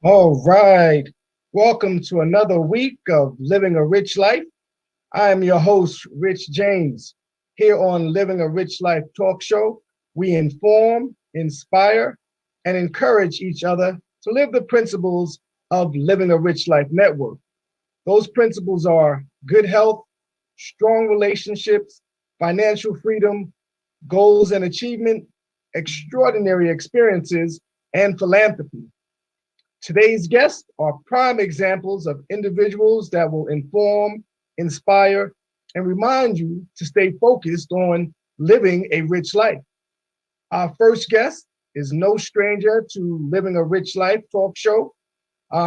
All right. Welcome to another week of Living a Rich Life. I am your host, Rich James. Here on Living a Rich Life talk show, we inform, inspire, and encourage each other to live the principles of Living a Rich Life Network. Those principles are good health, strong relationships, financial freedom, goals and achievement, extraordinary experiences, and philanthropy. Today's guests are prime examples of individuals that will inform, inspire, and remind you to stay focused on living a rich life. Our first guest is no stranger to Living a Rich Life talk show.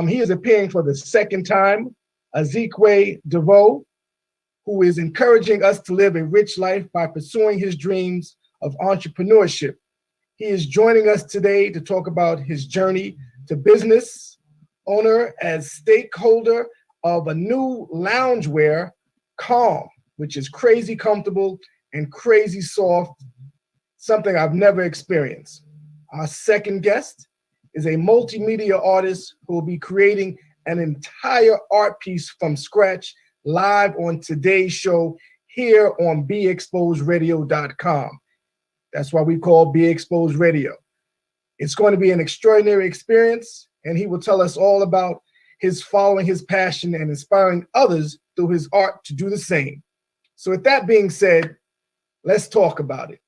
He is appearing for the second time, Azikiwe Deveaux, who is encouraging us to live a rich life by pursuing his dreams of entrepreneurship. He is joining us today to talk about his journey to business owner as stakeholder of a new loungewear, Calm, which is crazy comfortable and crazy soft, something I've never experienced. Our second guest is a multimedia artist who will be creating an entire art piece from scratch live on today's show here on BeExposedRadio.com. That's why we call Be Exposed Radio. It's going to be an extraordinary experience, and he will tell us all about his following his passion and inspiring others through his art to do the same. So with that being said, let's talk about it.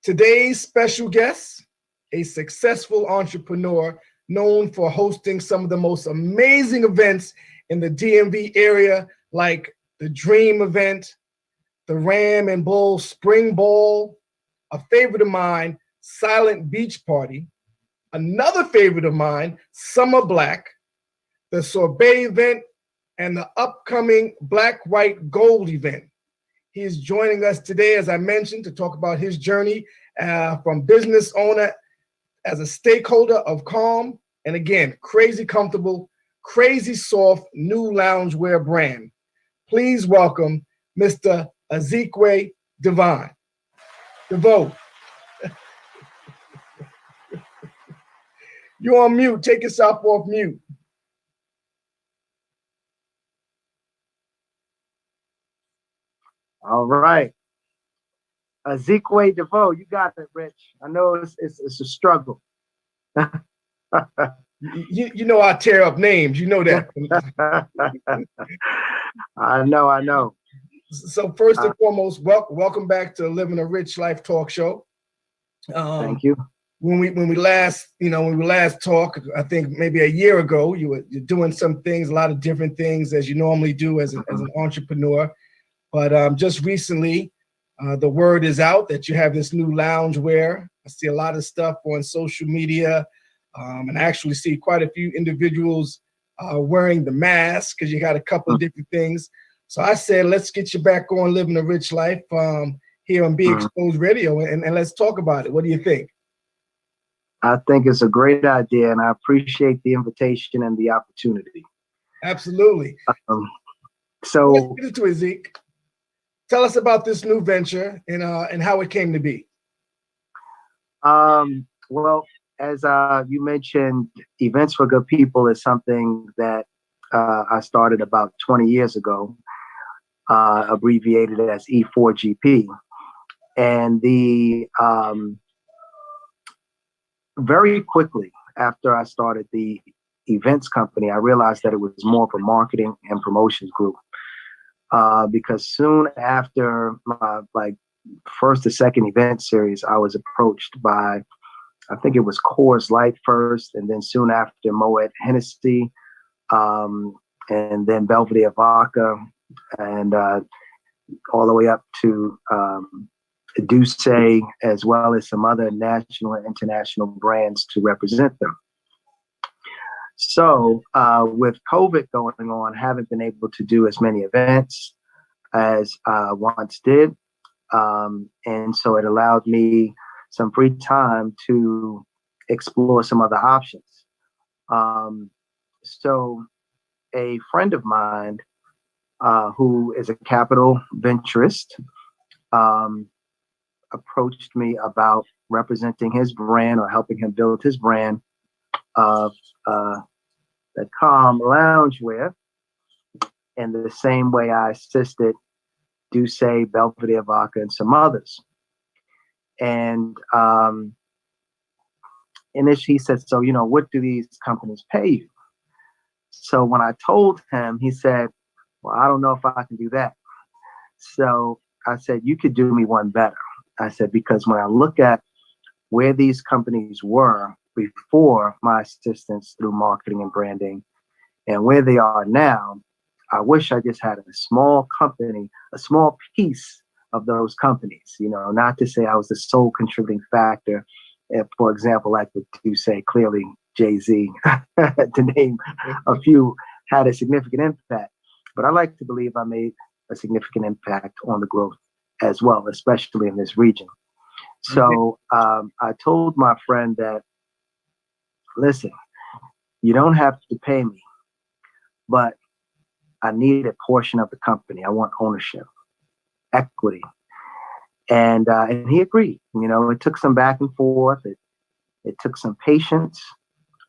Today's special guest, a successful entrepreneur known for hosting some of the most amazing events in the DMV area, like the Dream event, the Ram and Bull Spring Ball, a favorite of mine, Silent Beach Party, another favorite of mine, Summer Black, the Sorbet event, and the upcoming Black, White, Gold event. He is joining us today, as I mentioned, to talk about his journey from business owner as a stakeholder of Calm, and again, crazy comfortable, crazy soft new loungewear brand. Please welcome Mr. Azikiwe Deveaux. You're on mute. Take yourself off mute. All right. Azikiwe Deveaux, you got it, Rich. I know it's a struggle. You know I tear up names. You know that. I know. So first and foremost, welcome back to Living a Rich Life talk show. Thank you. When we last talked, I think maybe a year ago, you're doing some things, a lot of different things as you normally do as an entrepreneur. But just recently, the word is out that you have this new loungewear. I see a lot of stuff on social media, and I actually see quite a few individuals wearing the mask because you got a couple of different things. So I said, let's get you back on Living a Rich Life here on Be Exposed Radio, and let's talk about it. What do you think? I think it's a great idea, and I appreciate the invitation and the opportunity. Absolutely. So let's get into it, Zeke. Tell us about this new venture and how it came to be. Well, as you mentioned, Events for Good People is something that I started about 20 years ago, abbreviated as E4GP. And very quickly after I started the events company, I realized that it was more of a marketing and promotions group. Because soon after my first or second event series, I was approached by, I think it was Coors Light first, and then soon after Moet Hennessy, and then Belvedere Vodka, and all the way up to Douce, as well as some other national and international brands to represent them. So with COVID going on, haven't been able to do as many events as I once did. And so it allowed me some free time to explore some other options. So a friend of mine who is a capital venturist approached me about representing his brand or helping him build his brand of the Calm loungewear in the same way I assisted Douce, Belvedere Vodka, and some others. And initially he said, so, what do these companies pay you? So when I told him, he said, well, I don't know if I can do that. So I said, you could do me one better. I said, because when I look at where these companies were before my assistance through marketing and branding and where they are now, I wish I just had a small company, a small piece of those companies, not to say I was the sole contributing factor. For example, like what you say, clearly Jay-Z, to name a few, had a significant impact. But I like to believe I made a significant impact on the growth as well, especially in this region. So I told my friend that, listen, you don't have to pay me, but I need a portion of the company. I want ownership, equity. And he agreed. It took some back and forth. It took some patience.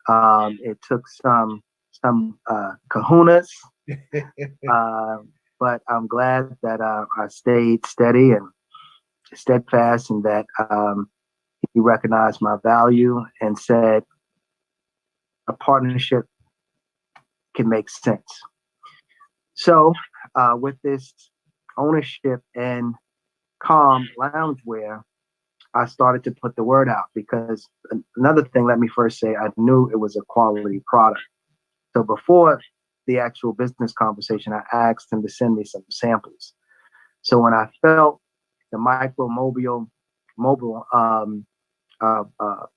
It took some kahunas. But I'm glad that I stayed steady and steadfast, and that he recognized my value and said a partnership can make sense. So with this ownership and Calm loungewear, I started to put the word out, because another thing, let me first say, I knew it was a quality product. So before the actual business conversation, I asked him to send me some samples. So when I felt the mobile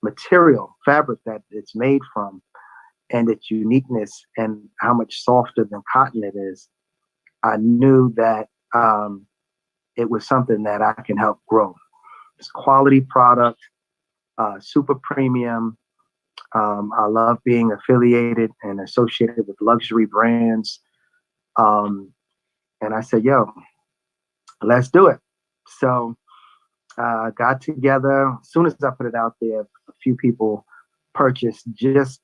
material, fabric that it's made from, and its uniqueness and how much softer than cotton it is, I knew that it was something that I can help grow. It's quality product, super premium. I love being affiliated and associated with luxury brands. And I said, yo, let's do it. So got together. As soon as I put it out there, a few people purchased just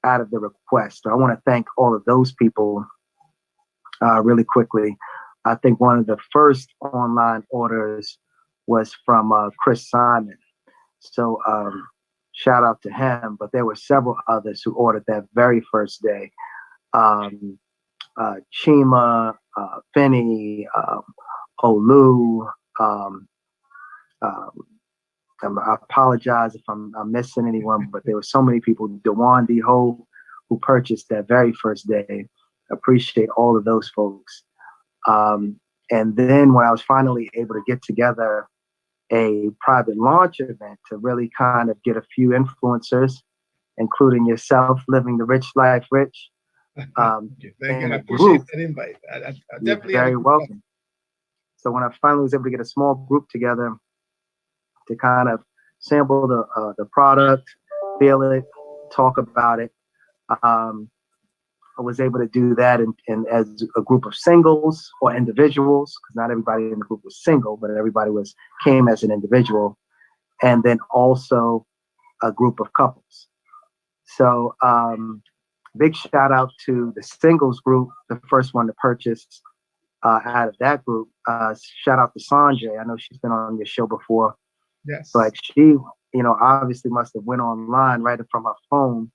out of the request. So I want to thank all of those people really quickly. I think one of the first online orders was from Chris Simon. So shout out to him. But there were several others who ordered that very first day. Chima, Finney, Olu. I apologize if I'm missing anyone, but there were so many people. Dewan Deveaux, who purchased that very first day. Appreciate all of those folks. And then when I was finally able to get together a private launch event to really kind of get a few influencers, including yourself, Living the Rich Life Rich. Thank you. I appreciate that invite. I definitely You're very welcome. So when I finally was able to get a small group together to kind of sample the product, feel it, talk about it, I was able to do that in as a group of singles or individuals, because not everybody in the group was single, but everybody came as an individual, and then also a group of couples. So big shout out to the singles group, the first one to purchase out of that group. Shout out to Sanjay. I know she's been on your show before. Yes. But she, obviously must have went online right from her phone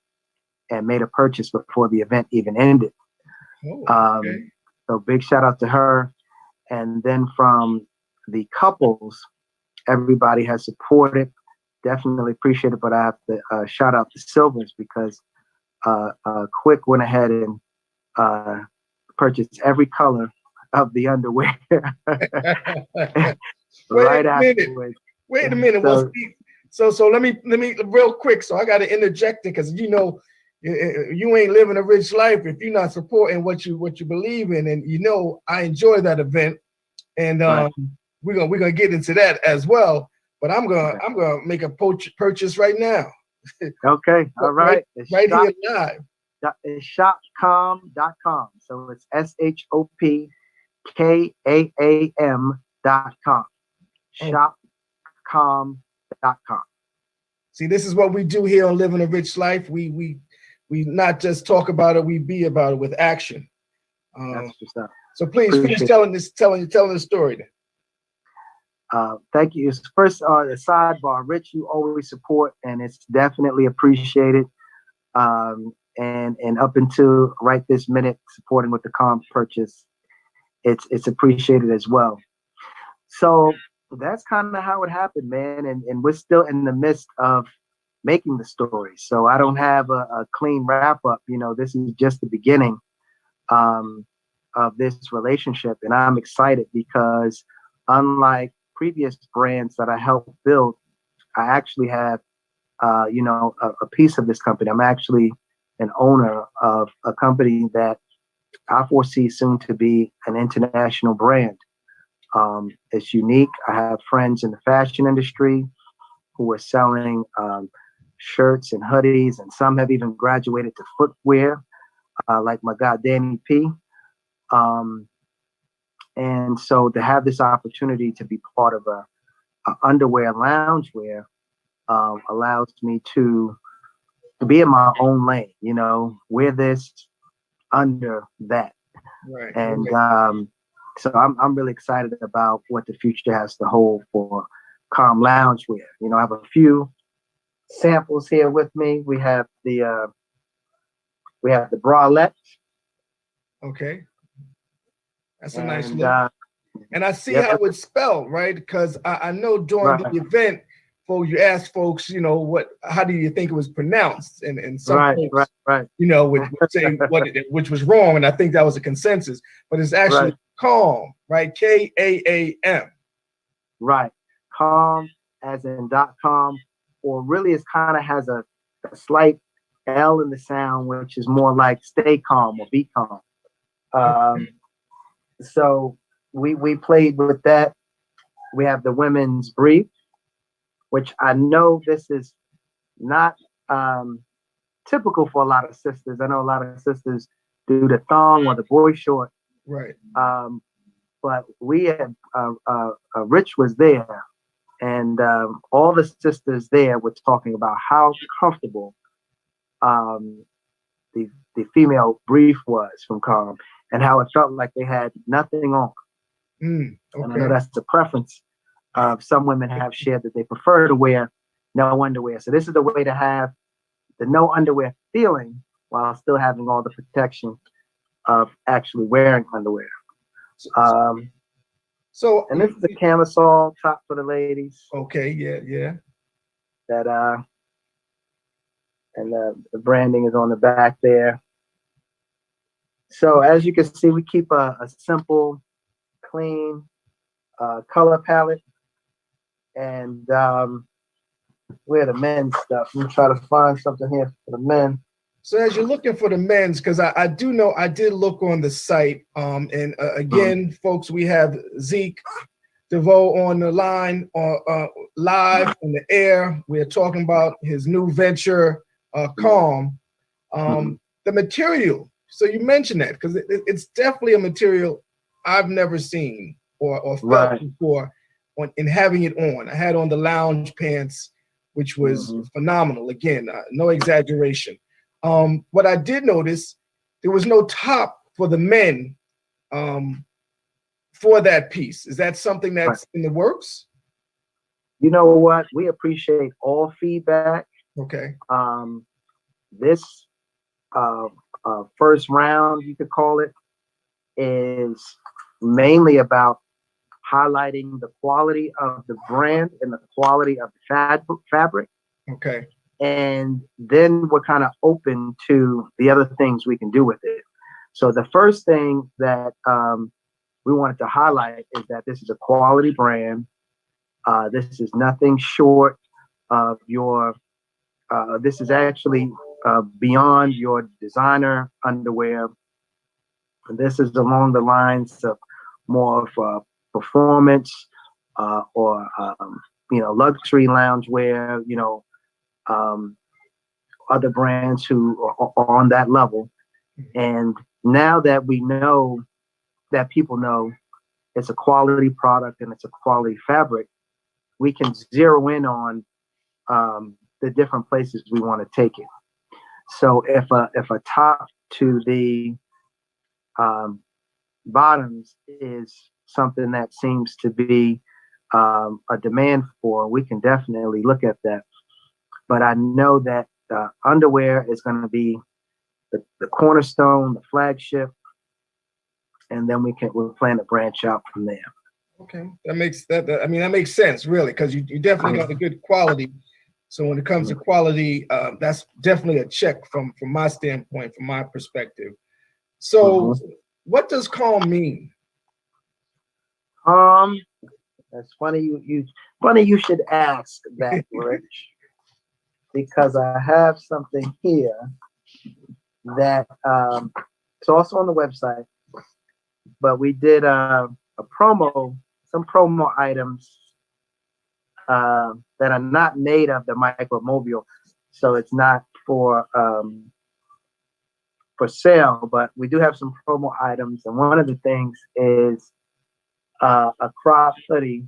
and made a purchase before the event even ended. Oh, okay. So big shout out to her. And then from the couples, everybody has supported. Definitely appreciate it. But I have to shout out to Silvers, because Quick went ahead and purchased every color of the underwear right afterwards. Wait a minute. So let me real quick. So I got to interject it, because you ain't living a rich life if you're not supporting what you believe in. And I enjoy that event, and Right. we're gonna get into that as well. But I'm gonna make a purchase right now. Okay, all right. Right here live. It's shopcom.com. So it's SHOPKAAM.com. Shopcom.com. See, this is what we do here on Living a Rich Life. We not just talk about it, we be about it with action. That's just that. So please finish telling the story then. Thank you. First, the sidebar, Rich, you always support, and it's definitely appreciated. And up until right this minute, supporting with the comp purchase, it's appreciated as well. So that's kind of how it happened, man. And we're still in the midst of making the story. So I don't have a clean wrap up. You know, this is just the beginning of this relationship. And I'm excited because unlike previous brands that I helped build, I actually have, a piece of this company. I'm actually an owner of a company that I foresee soon to be an international brand. It's unique. I have friends in the fashion industry who are selling shirts and hoodies, and some have even graduated to footwear, like my guy Danny P. And so to have this opportunity to be part of a underwear loungewear allows me to be in my own lane, you know, wear this under that. Right. And so I'm really excited about what the future has to hold for Calm Loungewear. You know, I have a few samples here with me. We have the bralette. Okay. That's a nice look. And I see how it's spelled, right? Because I know during the event, you asked folks, you know, how do you think it was pronounced? And some folks, you know, would say which was wrong. And I think that was a consensus, but it's actually Calm, right? Kaam. Right. Calm as in .com, or really it kind of has a slight L in the sound, which is more like stay calm or be calm. So we played with that. We have the women's brief, which I know this is not typical for a lot of sisters. I know a lot of sisters do the thong or the boy short. Right. But we had, Rich was there, and all the sisters there were talking about how comfortable the female brief was from Calm, and how it felt like they had nothing on. Okay. And I know that's the preference. Some women have shared that they prefer to wear no underwear. So this is the way to have the no underwear feeling while still having all the protection of actually wearing underwear. And this is the camisole top for the ladies. Okay, yeah. That and the branding is on the back there. So as you can see, we keep a simple, clean color palette. And where the men's stuff. Let me try to find something here for the men. So as you're looking for the men's, because I do know I did look on the site. And again, folks, we have Zeke Deveaux on the line, live in the air. We're talking about his new venture, Calm. The material. So you mentioned that because it's definitely a material I've never seen or felt before. In having it on, I had on the lounge pants, which was phenomenal. Again, no exaggeration. What I did notice, there was no top for the men for that piece. Is that something that's in the works? You know what? We appreciate all feedback. Okay. This first round, you could call it, is mainly about highlighting the quality of the brand and the quality of the fabric. Okay. And then we're kind of open to the other things we can do with it. So the first thing that we wanted to highlight is that this is a quality brand. This is nothing short of your, this is actually beyond your designer underwear. This is along the lines of more of performance or luxury loungewear, other brands who are on that level. And now that we know, that people know it's a quality product and it's a quality fabric, we can zero in on the different places we want to take it. So if a top to the bottoms is something that seems to be a demand for, we can definitely look at that. But I know that underwear is going to be the cornerstone, the flagship, and then we'll plan to branch out from there. Okay, that makes sense, really, because you definitely got a good quality. So when it comes to quality, that's definitely a check from my standpoint, from my perspective. So what does calm mean? That's funny you should ask that, Rich, because I have something here that it's also on the website, but we did some promo items that are not made of the micromobile, so it's not for sale, but we do have some promo items, and one of the things is a crop hoodie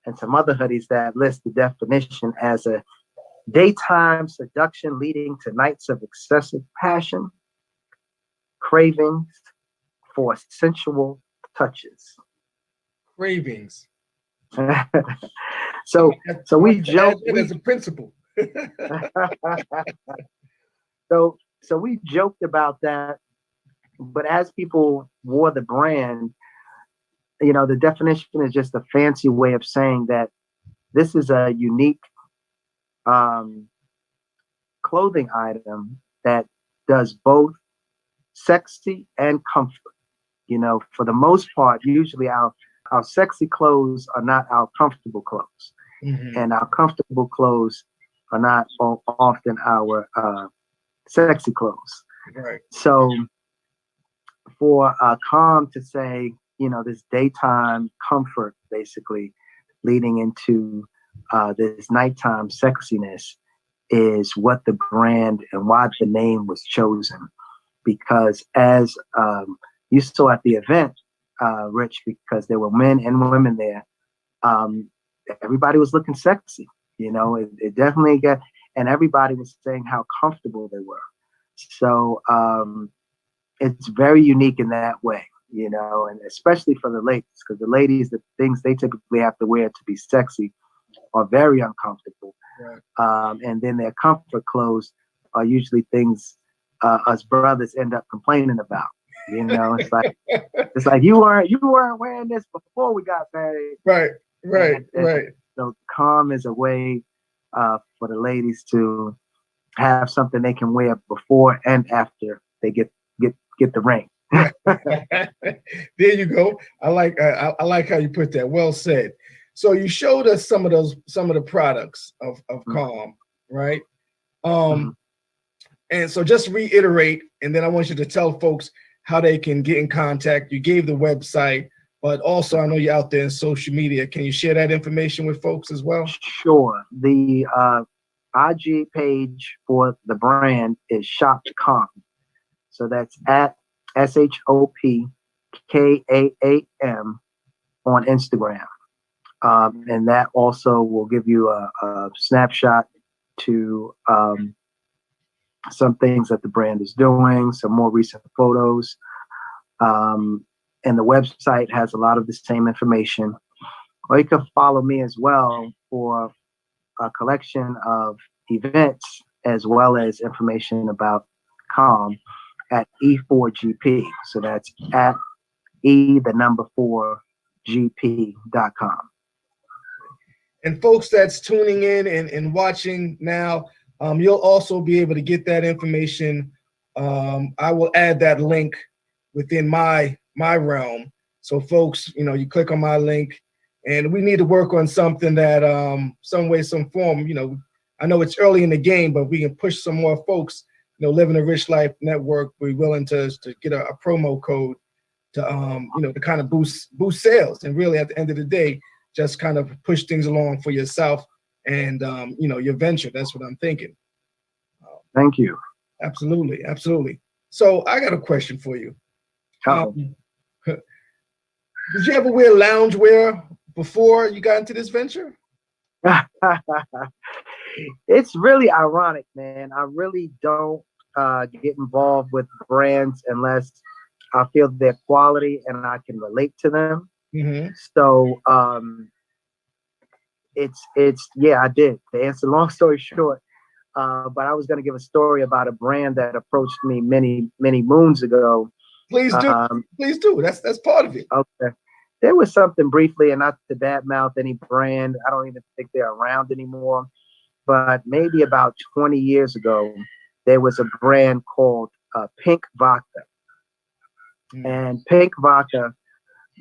and some other hoodies that list the definition as a daytime seduction leading to nights of excessive passion, cravings for sensual touches. Cravings. So we joke as a principle. So we joked about that, but as people wore the brand, the definition is just a fancy way of saying that this is a unique clothing item that does both sexy and comfort. For the most part, usually our sexy clothes are not our comfortable clothes, and our comfortable clothes are not often our sexy clothes. Right. So for calm to say, this daytime comfort, basically leading into this nighttime sexiness, is what the brand and why the name was chosen. Because as you saw at the event, Rich, because there were men and women there, everybody was looking sexy. It definitely and everybody was saying how comfortable they were. So it's very unique in that way, and especially for the ladies, because the ladies, the things they typically have to wear to be sexy are very uncomfortable. Right. And then their comfort clothes are usually things us brothers end up complaining about. It's like you weren't wearing this before we got married. Right. So calm is a way for the ladies to have something they can wear before and after they get the ring. There you go. I like how you put that. Well said. So you showed us some of the products of Calm, right? And so just reiterate, and then I want you to tell folks how they can get in contact. You gave the website, but also I know you're out there in social media. Can you share that information with folks as well? Sure. The IG page for the brand is Shop Calm. So that's at SHOPKAAM on Instagram. And that also will give you a snapshot to some things that the brand is doing, some more recent photos. And the website has a lot of the same information. Or you can follow me as well for a collection of events as well as information about Calm at E4GP. So that's at E4GP.com. And folks that's tuning in and watching now, you'll also be able to get that information. I will add that link within my realm. So folks, you click on my link, and we need to work on something that some way, some form, I know it's early in the game, but we can push some more folks, Living a Rich Life Network. We're willing to get a promo code to to kind of boost sales, and really at the end of the day, just kind of push things along for yourself and your venture. That's what I'm thinking. Thank you. Absolutely. So I got a question for you. Did you ever wear loungewear before you got into this venture? It's really ironic, man. I really don't get involved with brands unless I feel their quality and I can relate to them. Mm-hmm. So it's yeah, I did. To answer long story short, but I was going to give a story about a brand that approached me many moons ago. Please do. Please do. That's part of it. Okay. There was something briefly, and not to badmouth any brand. I don't even think they're around anymore. But maybe about 20 years ago, there was a brand called Pink Vodka. And Pink Vodka,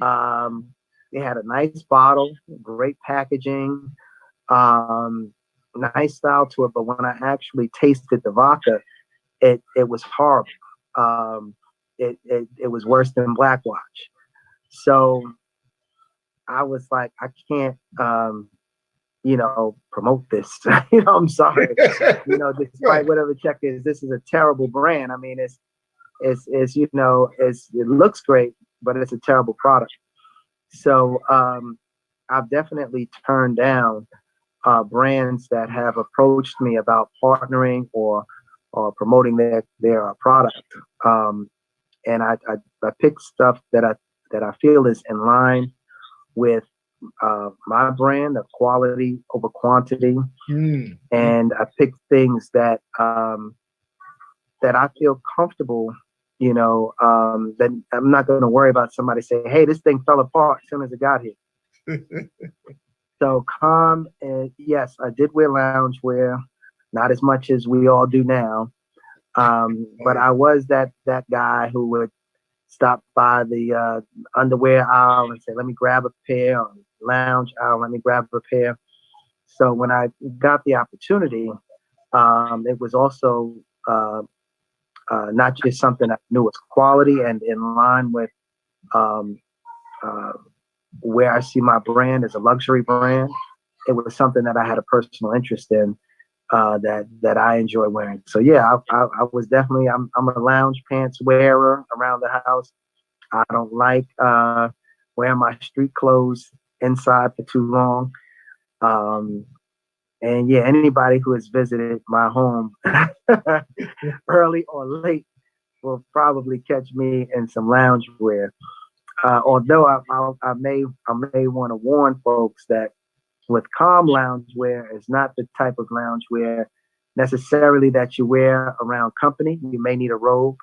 they had a nice bottle, great packaging, nice style to it. But when I actually tasted the vodka, it was horrible. It was worse than Blackwatch. So I was like, I can't, promote this. I'm sorry. Despite whatever check is, this is a terrible brand. I mean, it looks great, but it's a terrible product. So I've definitely turned down brands that have approached me about partnering or promoting their product. And I pick stuff that I feel is in line with my brand of quality over quantity. And I pick things that that I feel comfortable, that I'm not going to worry about somebody saying, hey, this thing fell apart as soon as it got here. So calm. And yes, I did wear loungewear, not as much as we all do now. But I was that guy who would stop by the underwear aisle and say, let me grab a pair, or lounge aisle, let me grab a pair. So when I got the opportunity, it was also not just something I knew was quality and in line with where I see my brand as a luxury brand. It was something that I had a personal interest in, that I enjoy wearing. So yeah, I was definitely, I'm a lounge pants wearer around the house. I don't like wearing my street clothes inside for too long. And yeah, anybody who has visited my home early or late will probably catch me in some loungewear. Although I may want to warn folks that with calm loungewear is not the type of loungewear necessarily that you wear around company. You may need a robe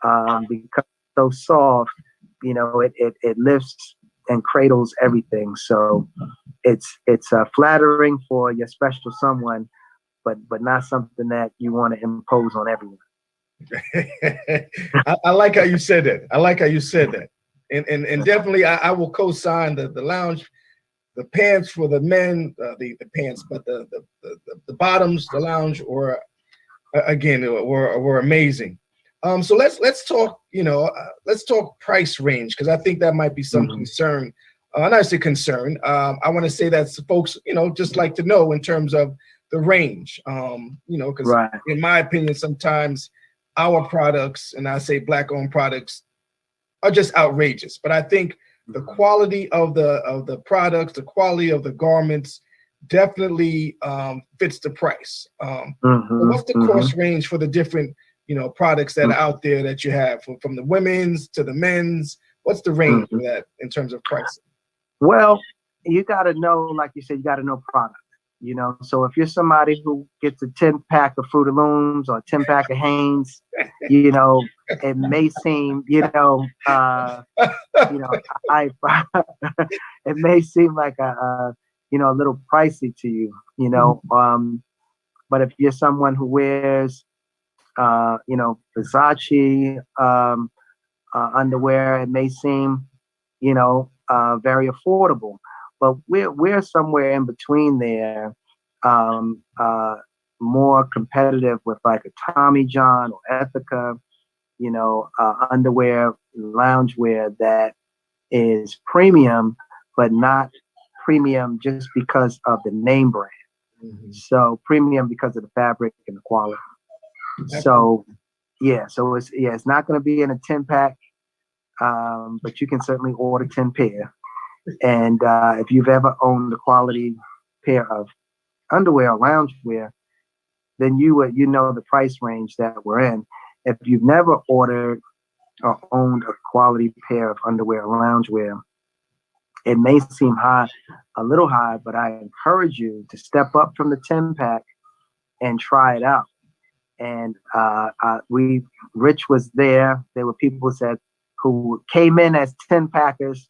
because it's so soft, it lifts and cradles everything. So it's flattering for your special someone, but not something that you want to impose on everyone. I like how you said that. And definitely I will co-sign the lounge. The pants for the men, the pants, but the bottoms, the lounge, were amazing. So let's talk. Let's talk price range, because I think that might be some concern. Not say concern. I want to say that folks, just like to know in terms of the range. Because in my opinion, sometimes our products, and I say Black-owned products, are just outrageous. But I think the quality of the products, the quality of the garments, definitely fits the price. What's the cost range for the different products that are out there that you have, from the women's to the men's? What's the range for that in terms of pricing? Well, you got to know, like you said, you got to know product. So if you're somebody who gets a 10-pack of Fruit of Looms or a 10-pack of Hanes, it may seem, it may seem like a little pricey to you, but if you're someone who wears, Versace underwear, it may seem, very affordable. But we're somewhere in between there, more competitive with like a Tommy John or Ethica, underwear, loungewear that is premium, but not premium just because of the name brand. So premium because of the fabric and the quality. So it's not going to be in a 10-pack, but you can certainly order 10 pair. And if you've ever owned a quality pair of underwear or loungewear, then you know the price range that we're in. If you've never ordered or owned a quality pair of underwear or loungewear, it may seem high, a little high, but I encourage you to step up from the 10 pack and try it out. And Rich was there. There were people who came in as 10 packers,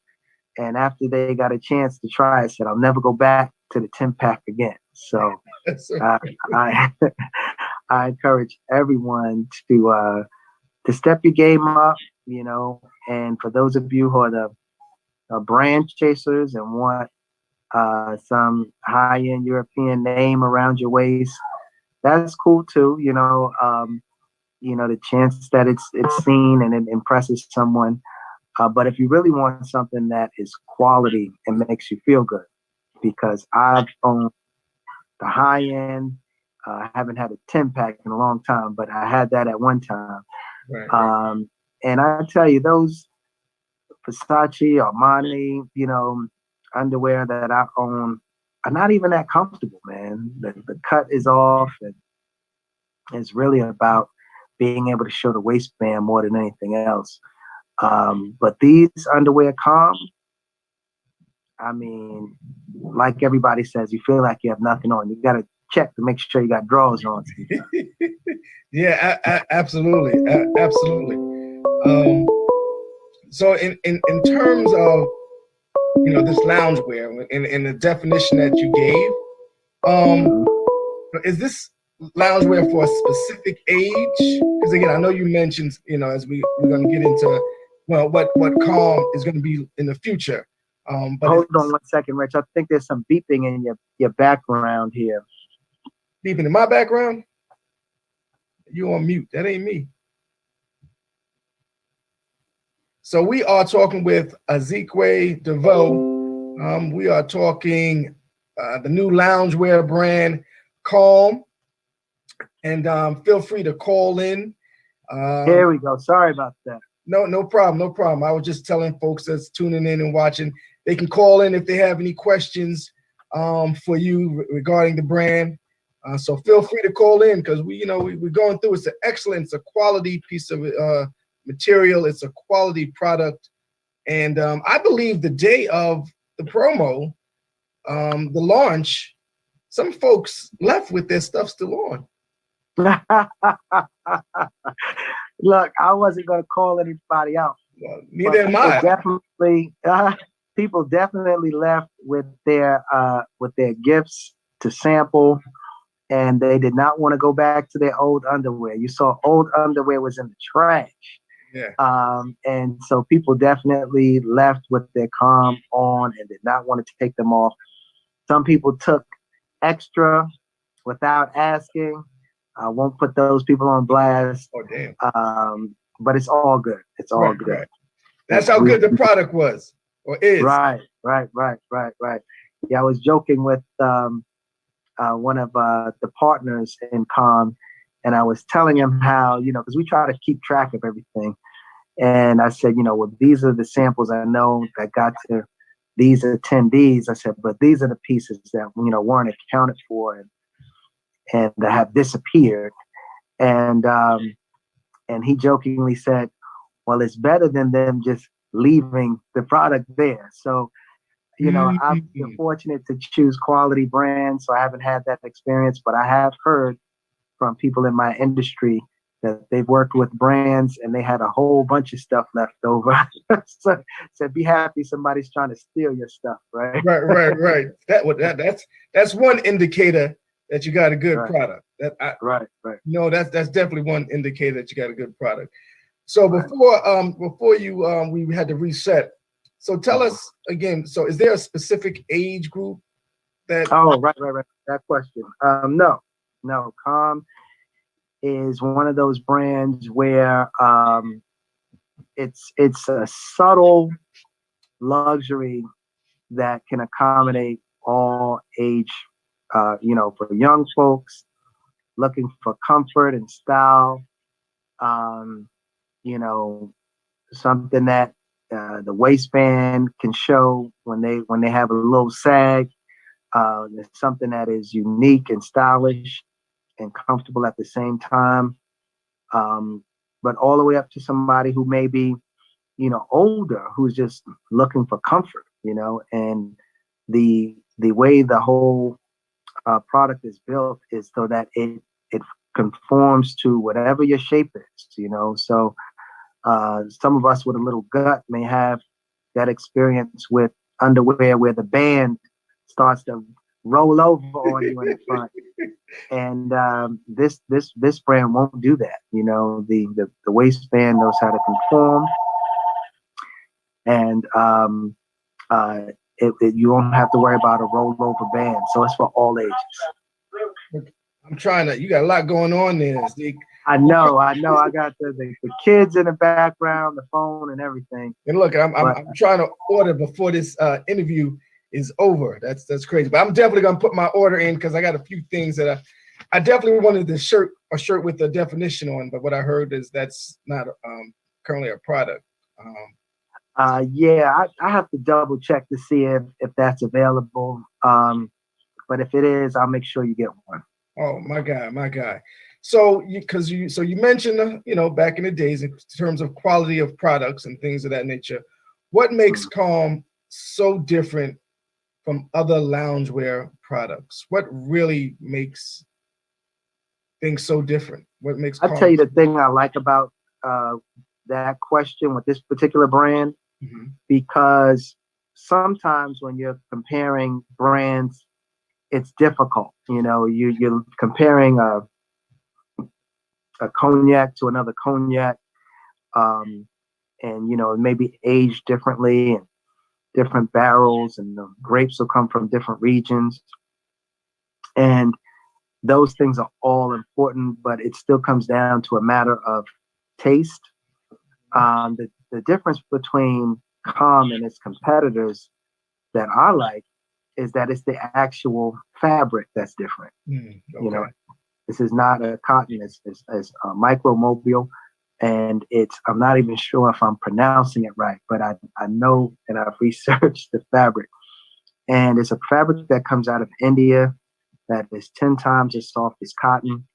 and after they got a chance to try it, said, "I'll never go back to the 10 pack again." So I I encourage everyone to step your game up, you know. And for those of you who are the brand chasers and want some high-end European name around your waist, that's cool too. The chance that it's seen and it impresses someone. But if you really want something that is quality and makes you feel good, because I've owned the high end, I haven't had a 10 pack in a long time, but I had that at one time. Right. And I tell you, those Versace, Armani, underwear that I own are not even that comfortable, man. The cut is off, and it's really about being able to show the waistband more than anything else. But these underwear calm, I mean, like everybody says, you feel like you have nothing on. You got to check to make sure you got drawers on. Yeah, absolutely. Absolutely. So in terms of, this loungewear and the definition that you gave, is this loungewear for a specific age? Because again, I know you mentioned, as we're going to get into, what calm is going to be in the future. But hold on one second, Rich. I think there's some beeping in your background here. Beeping in my background? You on mute? That ain't me. So we are talking with Azikiwe Deveaux. We are talking the new loungewear brand, Calm. And feel free to call in. Here we go. Sorry about that. No problem. No problem. I was just telling folks that's tuning in and watching, they can call in if they have any questions for you regarding the brand. So feel free to call in, because we're going through. It's an excellent, it's a quality piece of material. It's a quality product. And I believe the day of the promo, the launch, some folks left with their stuff still on. Look, I wasn't going to call anybody out. Well, neither am I. People definitely left with their gifts to sample, and they did not want to go back to their old underwear. You saw old underwear was in the trash. Yeah. And so people definitely left with their Calm on and did not want to take them off. Some people took extra without asking. I won't put those people on blast. Oh, damn. But it's all good. It's all good. Right. That's how good the product was or is. Right. Yeah, I was joking with one of the partners in Calm, and I was telling him how, because we try to keep track of everything. And I said, well, these are the samples I know that got to these attendees. I said, but these are the pieces that, weren't accounted for and that have disappeared. And he jokingly said, well, it's better than them just leaving the product there. So, I've been fortunate to choose quality brands, so I haven't had that experience, but I have heard from people in my industry that they've worked with brands and they had a whole bunch of stuff left over. So be happy somebody's trying to steal your stuff, right? Right. That's one indicator that you got a good product. Right. That's definitely one indicator that you got a good product. So before you we had to reset. So tell us again. So is there a specific age group that? Oh, right. That question. No. Calm is one of those brands where it's a subtle luxury that can accommodate all age. For young folks looking for comfort and style. Something that the waistband can show when they have a little sag. It's something that is unique and stylish and comfortable at the same time. But all the way up to somebody who may be, older, who's just looking for comfort, and the way the whole product is built is so that it conforms to whatever your shape is, so some of us with a little gut may have that experience with underwear where the band starts to roll over on you in the front. And this brand won't do that. The waistband knows how to conform, and you won't have to worry about a rollover band. So it's for all ages. I'm trying to. You got a lot going on there, Zeke. I know. I got the kids in the background, the phone, and everything. And look, I'm trying to order before this interview is over. That's crazy. But I'm definitely gonna put my order in because I got a few things that I definitely wanted a shirt with the definition on. But what I heard is that's not currently a product. Yeah, I have to double check to see if that's available. But if it is, I'll make sure you get one. Oh, my guy. So you mentioned, back in the days in terms of quality of products and things of that nature, what makes Calm so different from other loungewear products? What really makes things so different? What makes I'll tell you the thing I like about that question with this particular brand, because sometimes when you're comparing brands, it's difficult. You're comparing a cognac to another cognac, and it may be aged differently and different barrels, and the grapes will come from different regions, and those things are all important. But it still comes down to a matter of taste. The difference between Calm and its competitors that I like is that it's the actual fabric that's different. Okay. This is not a cotton, it's a micromobile, and I'm not even sure if I'm pronouncing it right, but I know, and I've researched the fabric, and it's a fabric that comes out of India that is 10 times as soft as cotton.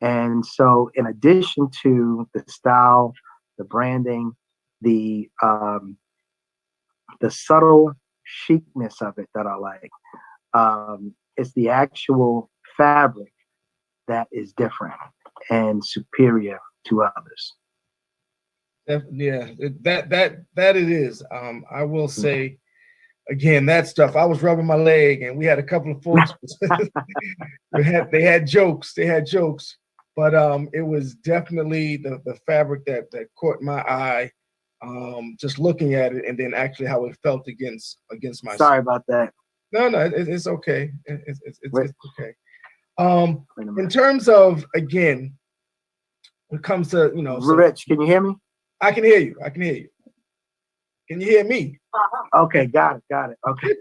And so in addition to the style, the branding, the subtle chicness of it that I like, it's the actual fabric that is different and superior to others. Yeah, that it is. I will say again, that stuff. I was rubbing my leg, and we had a couple of folks. they had jokes, but it was definitely the fabric that caught my eye. Just looking at it, and then actually how it felt against my. Sorry about that. No, it's okay. It's okay. In terms of, again, when it comes to, Rich, can you hear me? I can hear you. Can you hear me? Okay, got it. Okay.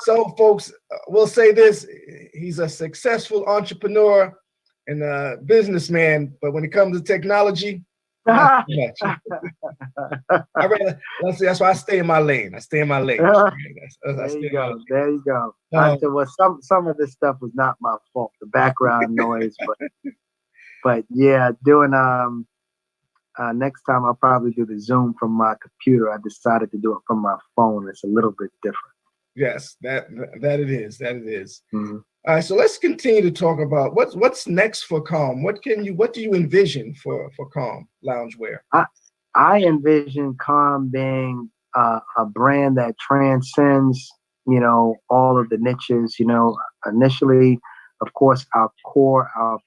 So folks, we'll say this: he's a successful entrepreneur and a businessman, but when it comes to technology, not too much. That's why I stay in my lane. There you go. Well, some of this stuff was not my fault, the background noise, but yeah, doing next time I'll probably do the Zoom from my computer. I decided to do it from my phone. It's a little bit different. Yes, that it is. All right, so let's continue to talk about what's next for Calm. What do you envision for Calm loungewear? I envision Calm being a brand that transcends, all of the niches. Initially, of course, our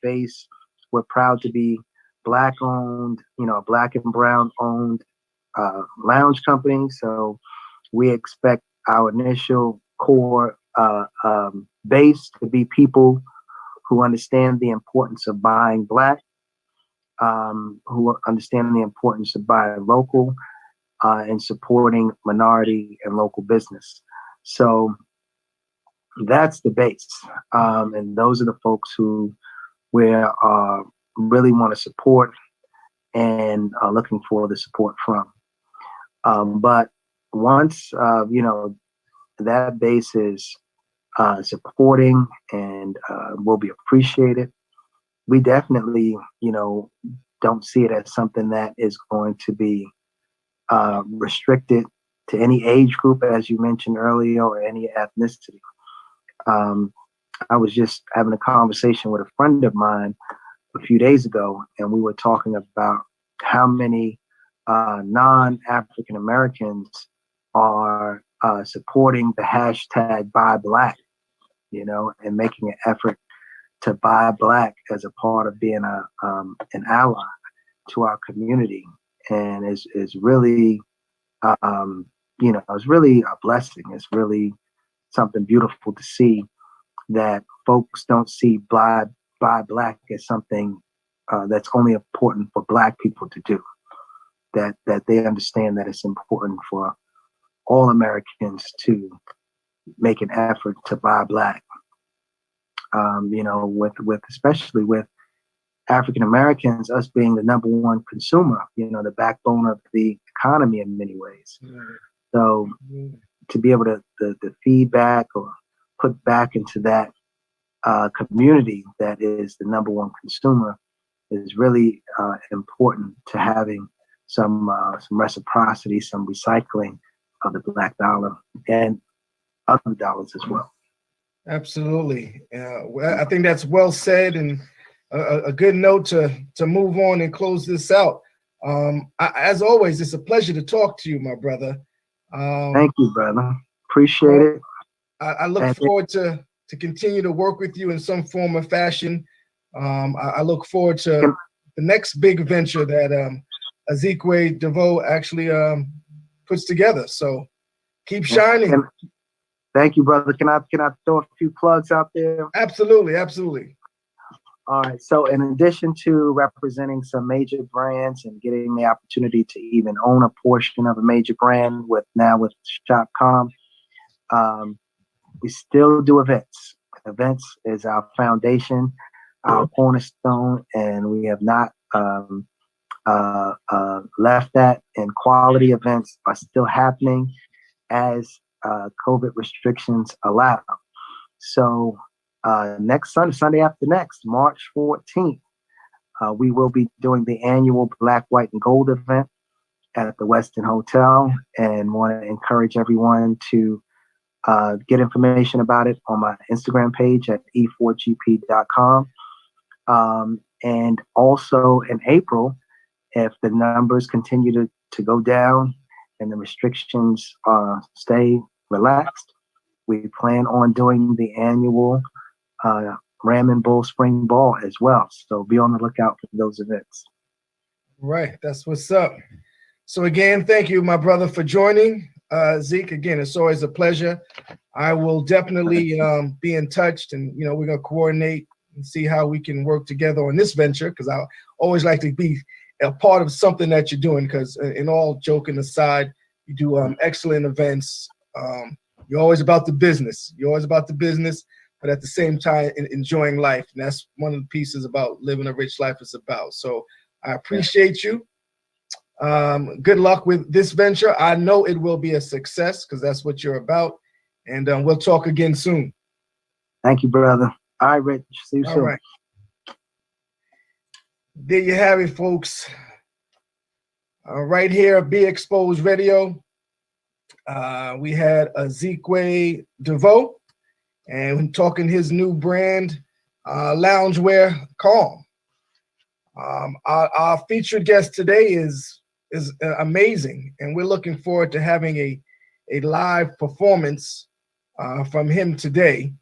base, we're proud to be Black owned, Black and brown owned lounge company. So we expect our initial core base to be people who understand the importance of buying Black, who understand the importance of buying local, and supporting minority and local business. So that's the base. And those are the folks who we really want to support and are looking for the support from. But once, that base is supporting and will be appreciated. We definitely, don't see it as something that is going to be restricted to any age group, as you mentioned earlier, or any ethnicity. I was just having a conversation with a friend of mine a few days ago, and we were talking about how many non-African Americans are supporting the hashtag Buy Black, and making an effort to buy Black as a part of being an ally to our community, and is really, it's really a blessing. It's really something beautiful to see that folks don't see buy Black as something that's only important for Black people to do. That they understand that it's important for all Americans to make an effort to buy Black. With especially with African Americans, us being the number one consumer, the backbone of the economy in many ways. So to be able to the feedback or put back into that community that is the number one consumer is really important to having some reciprocity, some recycling of the Black dollar and other dollars as well. Absolutely. I think that's well said, and a good note to move on and close this out. As always, it's a pleasure to talk to you, my brother. Thank you, brother. Appreciate it. I look forward to continue to work with you in some form or fashion. I look forward to the next big venture that Azikiwe Deveaux actually puts together. So keep shining. Thank you, brother. Can I throw a few plugs out there? Absolutely, absolutely. All right. So in addition to representing some major brands and getting the opportunity to even own a portion of a major brand with Shopcom, we still do events. Events is our foundation, our cornerstone, and we have not left that. And quality events are still happening as COVID restrictions allow. So next Sunday after next, March 14th, we will be doing the annual Black, White, and Gold event at the Westin Hotel, and want to encourage everyone to get information about it on my Instagram page at e4gp.com. And also in April, if the numbers continue to go down and the restrictions stay relaxed, we plan on doing the annual Ram and Bull Spring Ball as well. So be on the lookout for those events. Right, that's what's up. So again, thank you, my brother, for joining. Zeke, again, it's always a pleasure. I will definitely be in touch, and we're gonna coordinate and see how we can work together on this venture, because I always like to be a part of something that you're doing, because in all joking aside, you do excellent events. You're always about the business. But at the same time, enjoying life. And that's one of the pieces about living a rich life is about. So I appreciate you. Good luck with this venture. I know it will be a success, because that's what you're about. And we'll talk again soon. Thank you, brother. All right, Rich. See you soon. All right. There you have it, folks. Right here at Be Exposed Radio. We had Azikiwe Deveaux, and talking his new brand, loungewear Calm. Our featured guest today is amazing, and we're looking forward to having a live performance from him today.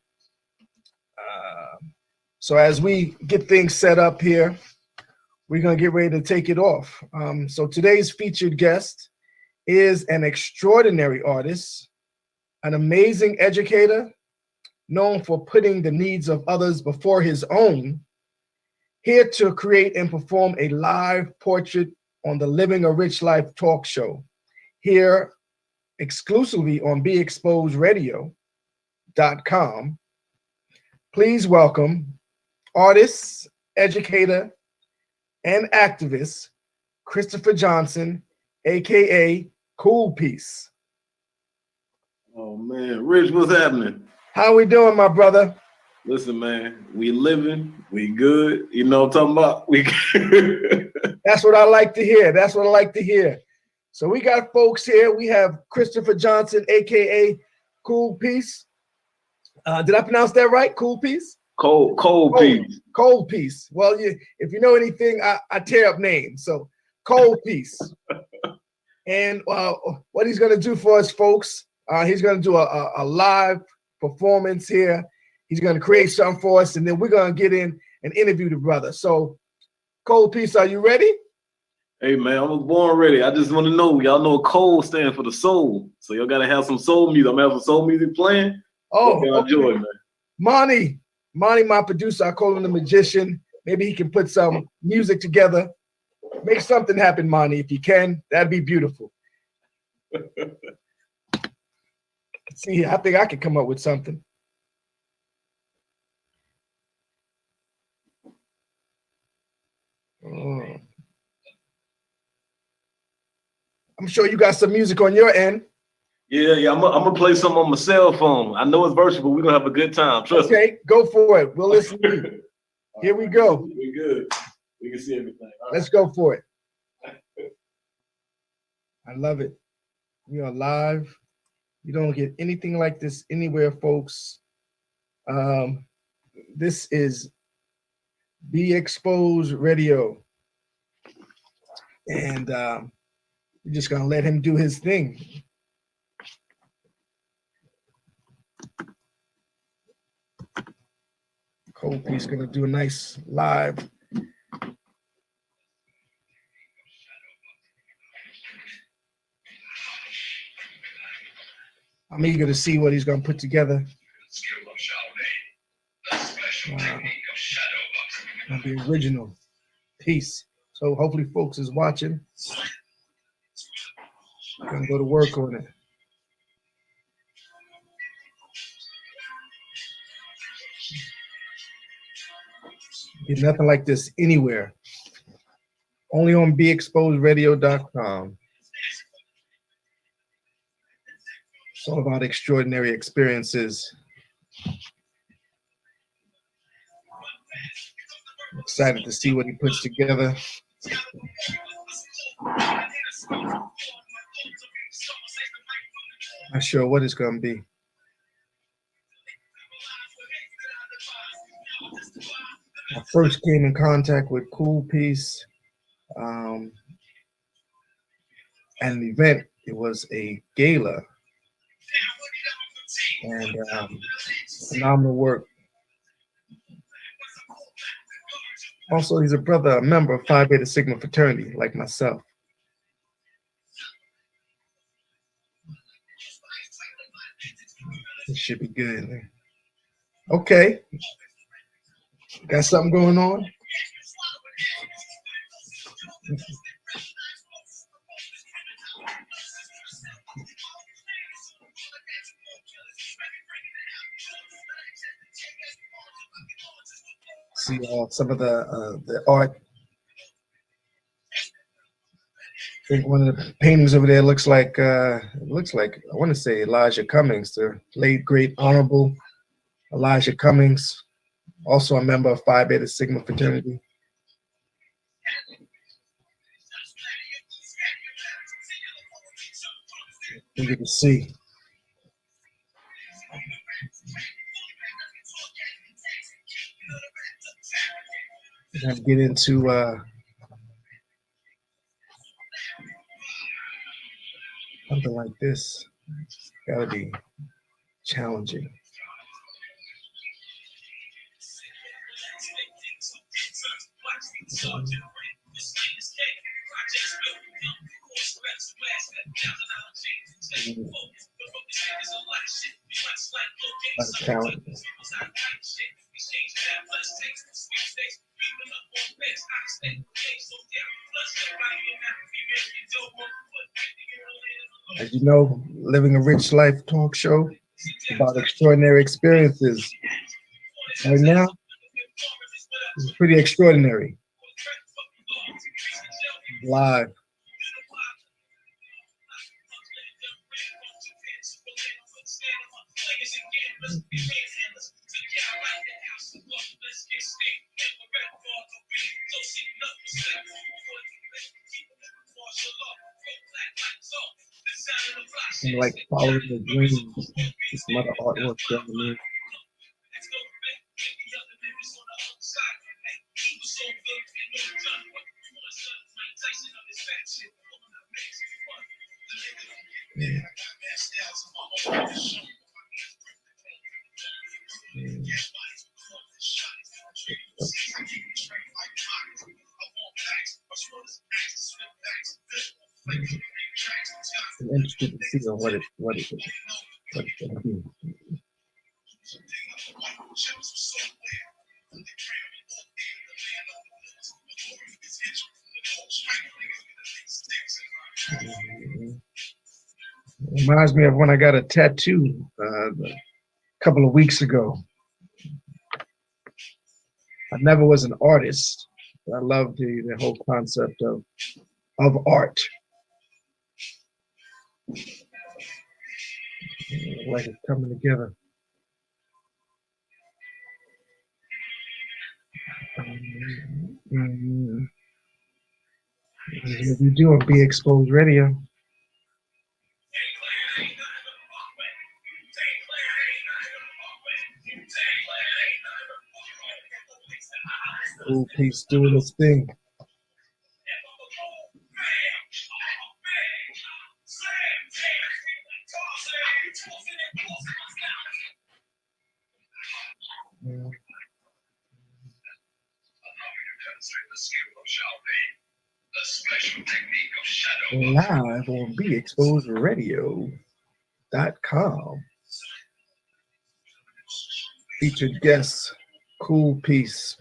So as we get things set up here, we're gonna get ready to take it off. So today's featured guest is an extraordinary artist, an amazing educator, known for putting the needs of others before his own, here to create and perform a live portrait on the Living a Rich Life talk show, here exclusively on BeExposedRadio.com. Please welcome artist, educator, and activist, Christopher Johnson, AKA KOLPEACE. Oh man, Rich, what's happening? How we doing, my brother? Listen, man, we living, we good. You know what I'm talking about? We That's what I like to hear. That's what I like to hear. So we got folks here. We have Christopher Johnson, aka KOLPEACE. Did I pronounce that right? KOLPEACE? KOLPEACE. KOLPEACE. Well, if you know anything, I tear up names. So KOLPEACE. And what he's going to do for us, folks, he's going to do a live performance here. He's going to create something for us, and then we're going to get in and interview the brother. So, KOLPEACE, are you ready? Hey, man, I was born ready. I just want to know, y'all know KOL stands for the soul. So y'all got to have some soul music. I'm going to have some soul music playing. Oh, okay. Enjoy, man. Monty, my producer, I call him the magician. Maybe he can put some music together. Make something happen, Monty, if you can. That'd be beautiful. See, I think I could come up with something. Oh. I'm sure you got some music on your end. Yeah, I'm gonna play something on my cell phone. I know it's virtual, but we're gonna have a good time. Trust me. Okay, go for it. We'll listen to you. Here we go. We're good. We can see everything. Let's go for it. I love it. We are live. You don't get anything like this anywhere, folks. This is Be Exposed Radio. And we're just going to let him do his thing. KOLPEACE going to do a nice live. I'm eager to see what he's going to put together. The original piece. So hopefully folks is watching. I'm going to go to work on it. Get nothing like this anywhere. Only on BeExposedRadio.com. It's all about extraordinary experiences. I'm excited to see what he puts together. Not sure what it's going to be. I first came in contact with KOLPEACE at an event. It was a gala, and phenomenal work. Also, he's a brother, a member of Phi Beta Sigma fraternity, like myself. It should be good. Okay. Got something going on? See some of the art. I think one of the paintings over there looks like I want to say Elijah Cummings, the late great honorable Elijah Cummings, also a member of Phi Beta Sigma fraternity. You can see. We're gonna get into something like this. It's gotta be challenging. A lot of talent. As you know, Living a Rich Life talk show about extraordinary experiences. Right now, it's pretty extraordinary. Live. And like following the dreams. Some other artwork down there. I'm interested to see what it's gonna be. Reminds me of when I got a tattoo a couple of weeks ago. I never was an artist, but I love the whole concept of art. Like it's coming together. What you do on Be Exposed Radio. KOLPEACE doing his thing. Live on BeExposedRadio.com. Featured guest, KOLPEACE,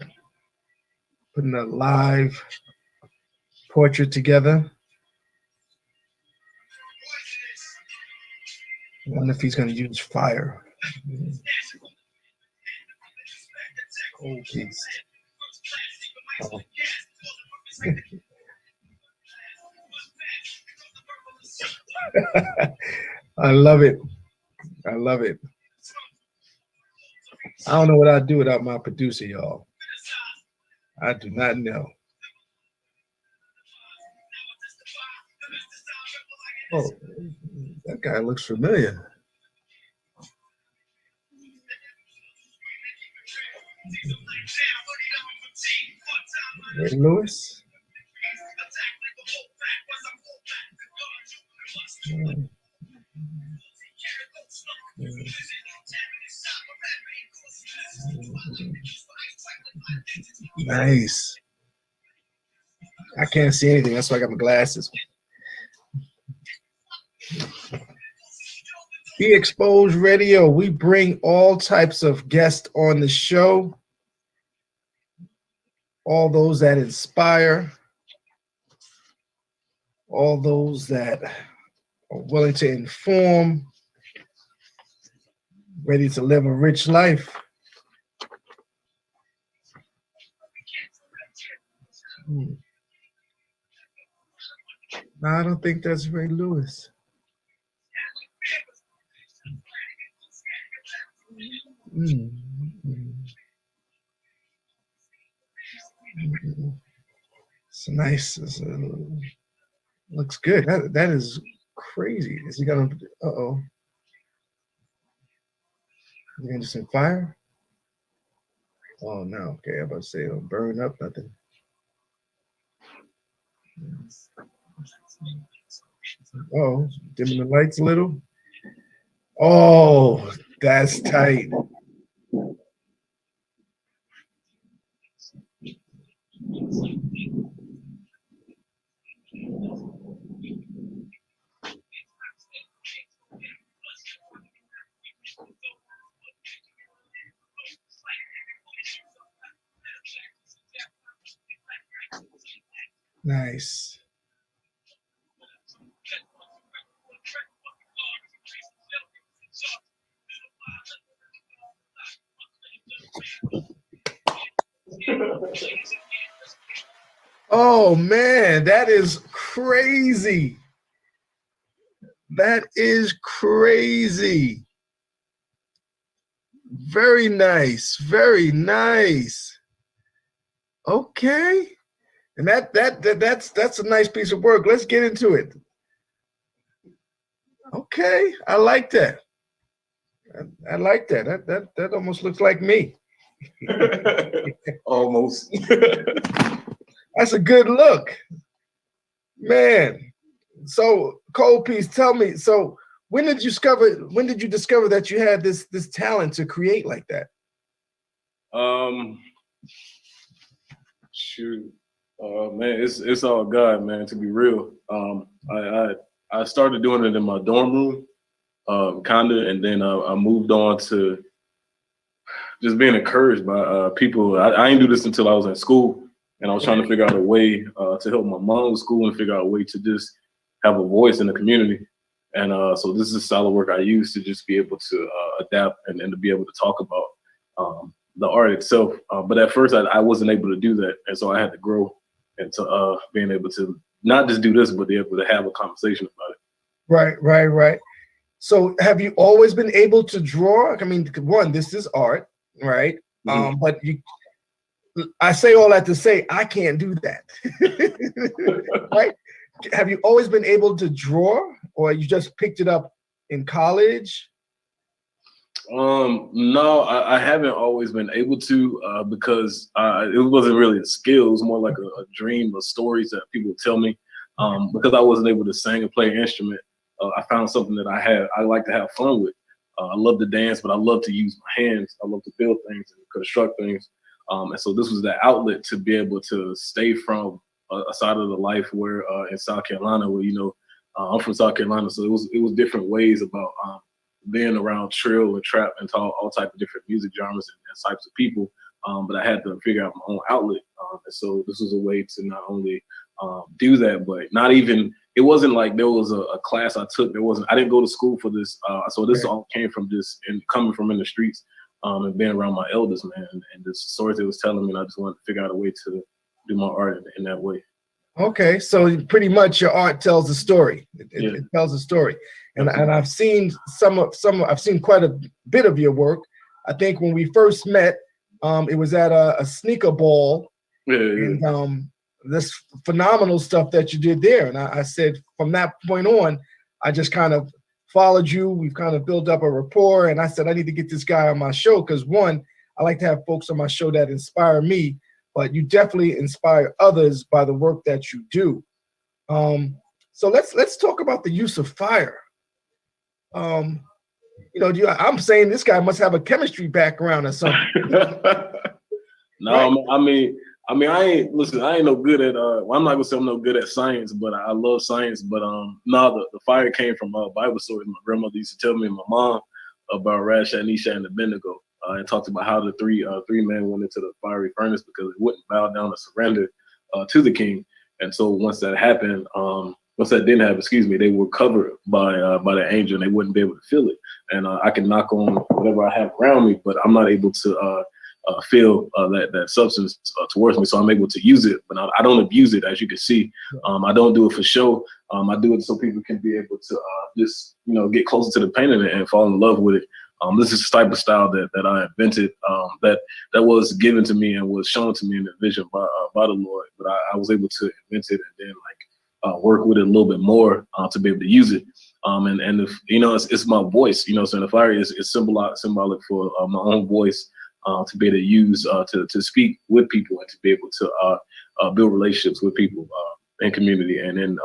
putting a live portrait together. I wonder if he's going to use fire. KOLPEACE. Oh. I love it. I love it. I don't know what I'd do without my producer, y'all. I do not know. Oh, that guy looks familiar. Ray Lewis. Nice. I can't see anything. That's why I got my glasses. Be Exposed Radio. We bring all types of guests on the show. All those that inspire. All those that are willing to inform. Ready to live a rich life. No, I don't think that's Ray Lewis. It's nice. Looks good. That is crazy. Is he gonna? Uh-oh. Is he gonna do some fire? Oh no. Okay, I'm about to say it'll burn up nothing. Oh, dimming the lights a little. Oh, that's tight. Nice. Oh man, that is crazy. That is crazy. Very nice. Very nice. Okay. And that's a nice piece of work. Let's get into it. Okay, I like that. I like that. That almost looks like me. Almost. That's a good look, man. So, KOLPEACE, tell me. So, when did you discover that you had this talent to create like that? Shoot, man, it's all God, man. To be real, I started doing it in my dorm room, kinda, and then I moved on to just being encouraged by people. I didn't do this until I was in school, and I was trying to figure out a way to help my mom with school and figure out a way to just have a voice in the community. And so this is a style of work I use to just be able to adapt and to be able to talk about the art itself. But at first I wasn't able to do that. And so I had to grow into being able to not just do this, but be able to have a conversation about it. Right. So have you always been able to draw? I mean, one, this is art, right? Mm-hmm. But I say all that to say I can't do that. Right? Have you always been able to draw, or you just picked it up in college? No, I haven't always been able to because it wasn't really a skill. It was more like a dream of stories that people would tell me. Because I wasn't able to sing and play an instrument, I found something that I like to have fun with. I love to dance, but I love to use my hands. I love to build things and construct things. And so this was the outlet to be able to stay from a side of the life where in South Carolina, where I'm from South Carolina, so it was different ways about being around trill and trap and all type of different music genres and types of people. But I had to figure out my own outlet. And so this was a way to not only do that, but not even, it wasn't like there was a class I took. I didn't go to school for this. So this all came from just coming from in the streets and being around my elders, man. And the stories they was telling me, and I just wanted to figure out a way to do my art in that way. Okay, so pretty much your art tells a story. It tells a story, and I've seen I've seen quite a bit of your work. I think when we first met, it was at a sneaker ball, and this phenomenal stuff that you did there. And I said from that point on, I just kind of followed you. We've kind of built up a rapport, and I said I need to get this guy on my show because one, I like to have folks on my show that inspire me. But you definitely inspire others by the work that you do. So let's talk about the use of fire. I'm saying this guy must have a chemistry background or something. No, right? I ain't no good at well, I'm not gonna say I'm no good at science, but I love science. But no, the fire came from Bible stories my grandmother used to tell me and my mom about Rashad, Meshach, and Abednego. And talked about how the three men went into the fiery furnace because they wouldn't bow down or surrender to the king. And so once that happened, once that didn't happen, they were covered by the angel and they wouldn't be able to feel it. And I can knock on whatever I have around me, but I'm not able to feel that substance towards me. So I'm able to use it, but I don't abuse it, as you can see. I don't do it for show. I do it so people can be able to just get closer to the painting and fall in love with it. This is the type of style that I invented, that was given to me and was shown to me in the vision by the Lord. But I was able to invent it and then work with it a little bit more to be able to use it. And if, it's my voice. So the fire is symbolic for my own voice to be able to use to speak with people and to be able to build relationships with people in community and in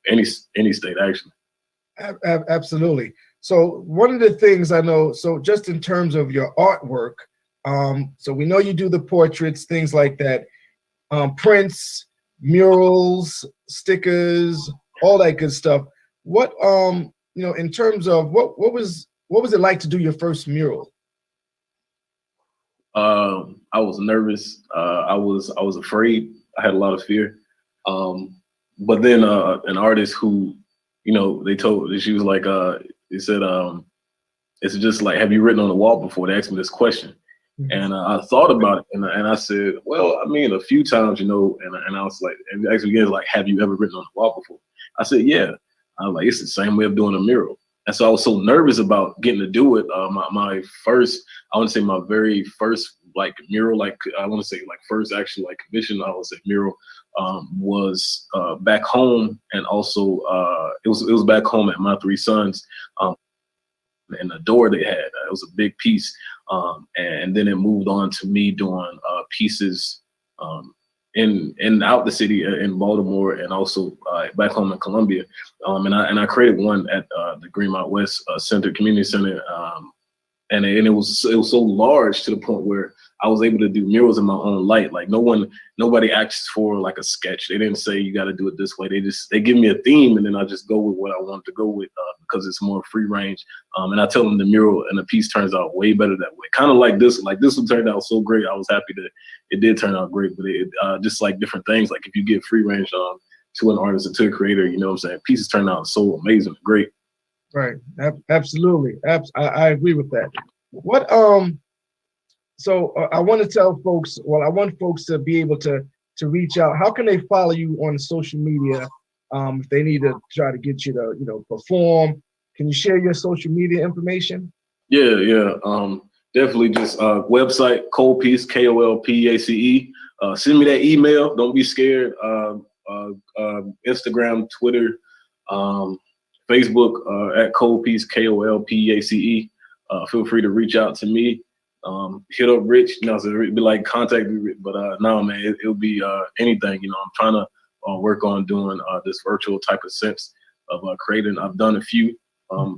any state actually. Absolutely. So one of the things I know, so just in terms of your artwork, so we know you do the portraits, things like that, prints, murals, stickers, all that good stuff. What in terms of what was it like to do your first mural? I was nervous. I was afraid. I had a lot of fear. But then an artist who, she was like, they said, it's just like, have you written on the wall before? They asked me this question. Mm-hmm. And I thought about it and I said, well, a few times, and I was like, and actually again, like, have you ever written on the wall before? I said, yeah. I was like, it's the same way of doing a mural. And so I was so nervous about getting to do it. My first, I want to say my very first like mural, like I want to say like first actual like commission, I would say mural, was back home, and also it was back home at my three sons, and the door they had. It was a big piece, and then it moved on to me doing pieces in out the city in Baltimore, and also back home in Columbia, and I created one at the Greenmount West Center Community Center, and it was so large to the point where I was able to do murals in my own light. Like nobody asked for like a sketch. They didn't say you got to do it this way. They give me a theme, and then I just go with what I want to go with because it's more free range. And I tell them the mural and the piece turns out way better that way. Kind of like this. Like this one turned out so great. I was happy that it did turn out great. But it just like different things. Like if you get free range to an artist or to a creator, you know what I'm saying? Pieces turn out so amazing and great. Right. Absolutely. I agree with that. What so I want to tell folks, well, I want folks to be able to reach out. How can they follow you on social media if they need to try to get you to, you know, perform? Can you share your social media information? Yeah. Definitely just website, KOLPEACE, KOLPEACE. Send me that email. Don't be scared. Instagram, Twitter, Facebook at KOLPEACE, KOLPEACE. Feel free to reach out to me. Hit up Rich, you know, so it'd be like contact me, but no, man, it'll be anything. You know, I'm trying to work on doing this virtual type of sense of creating. I've done a few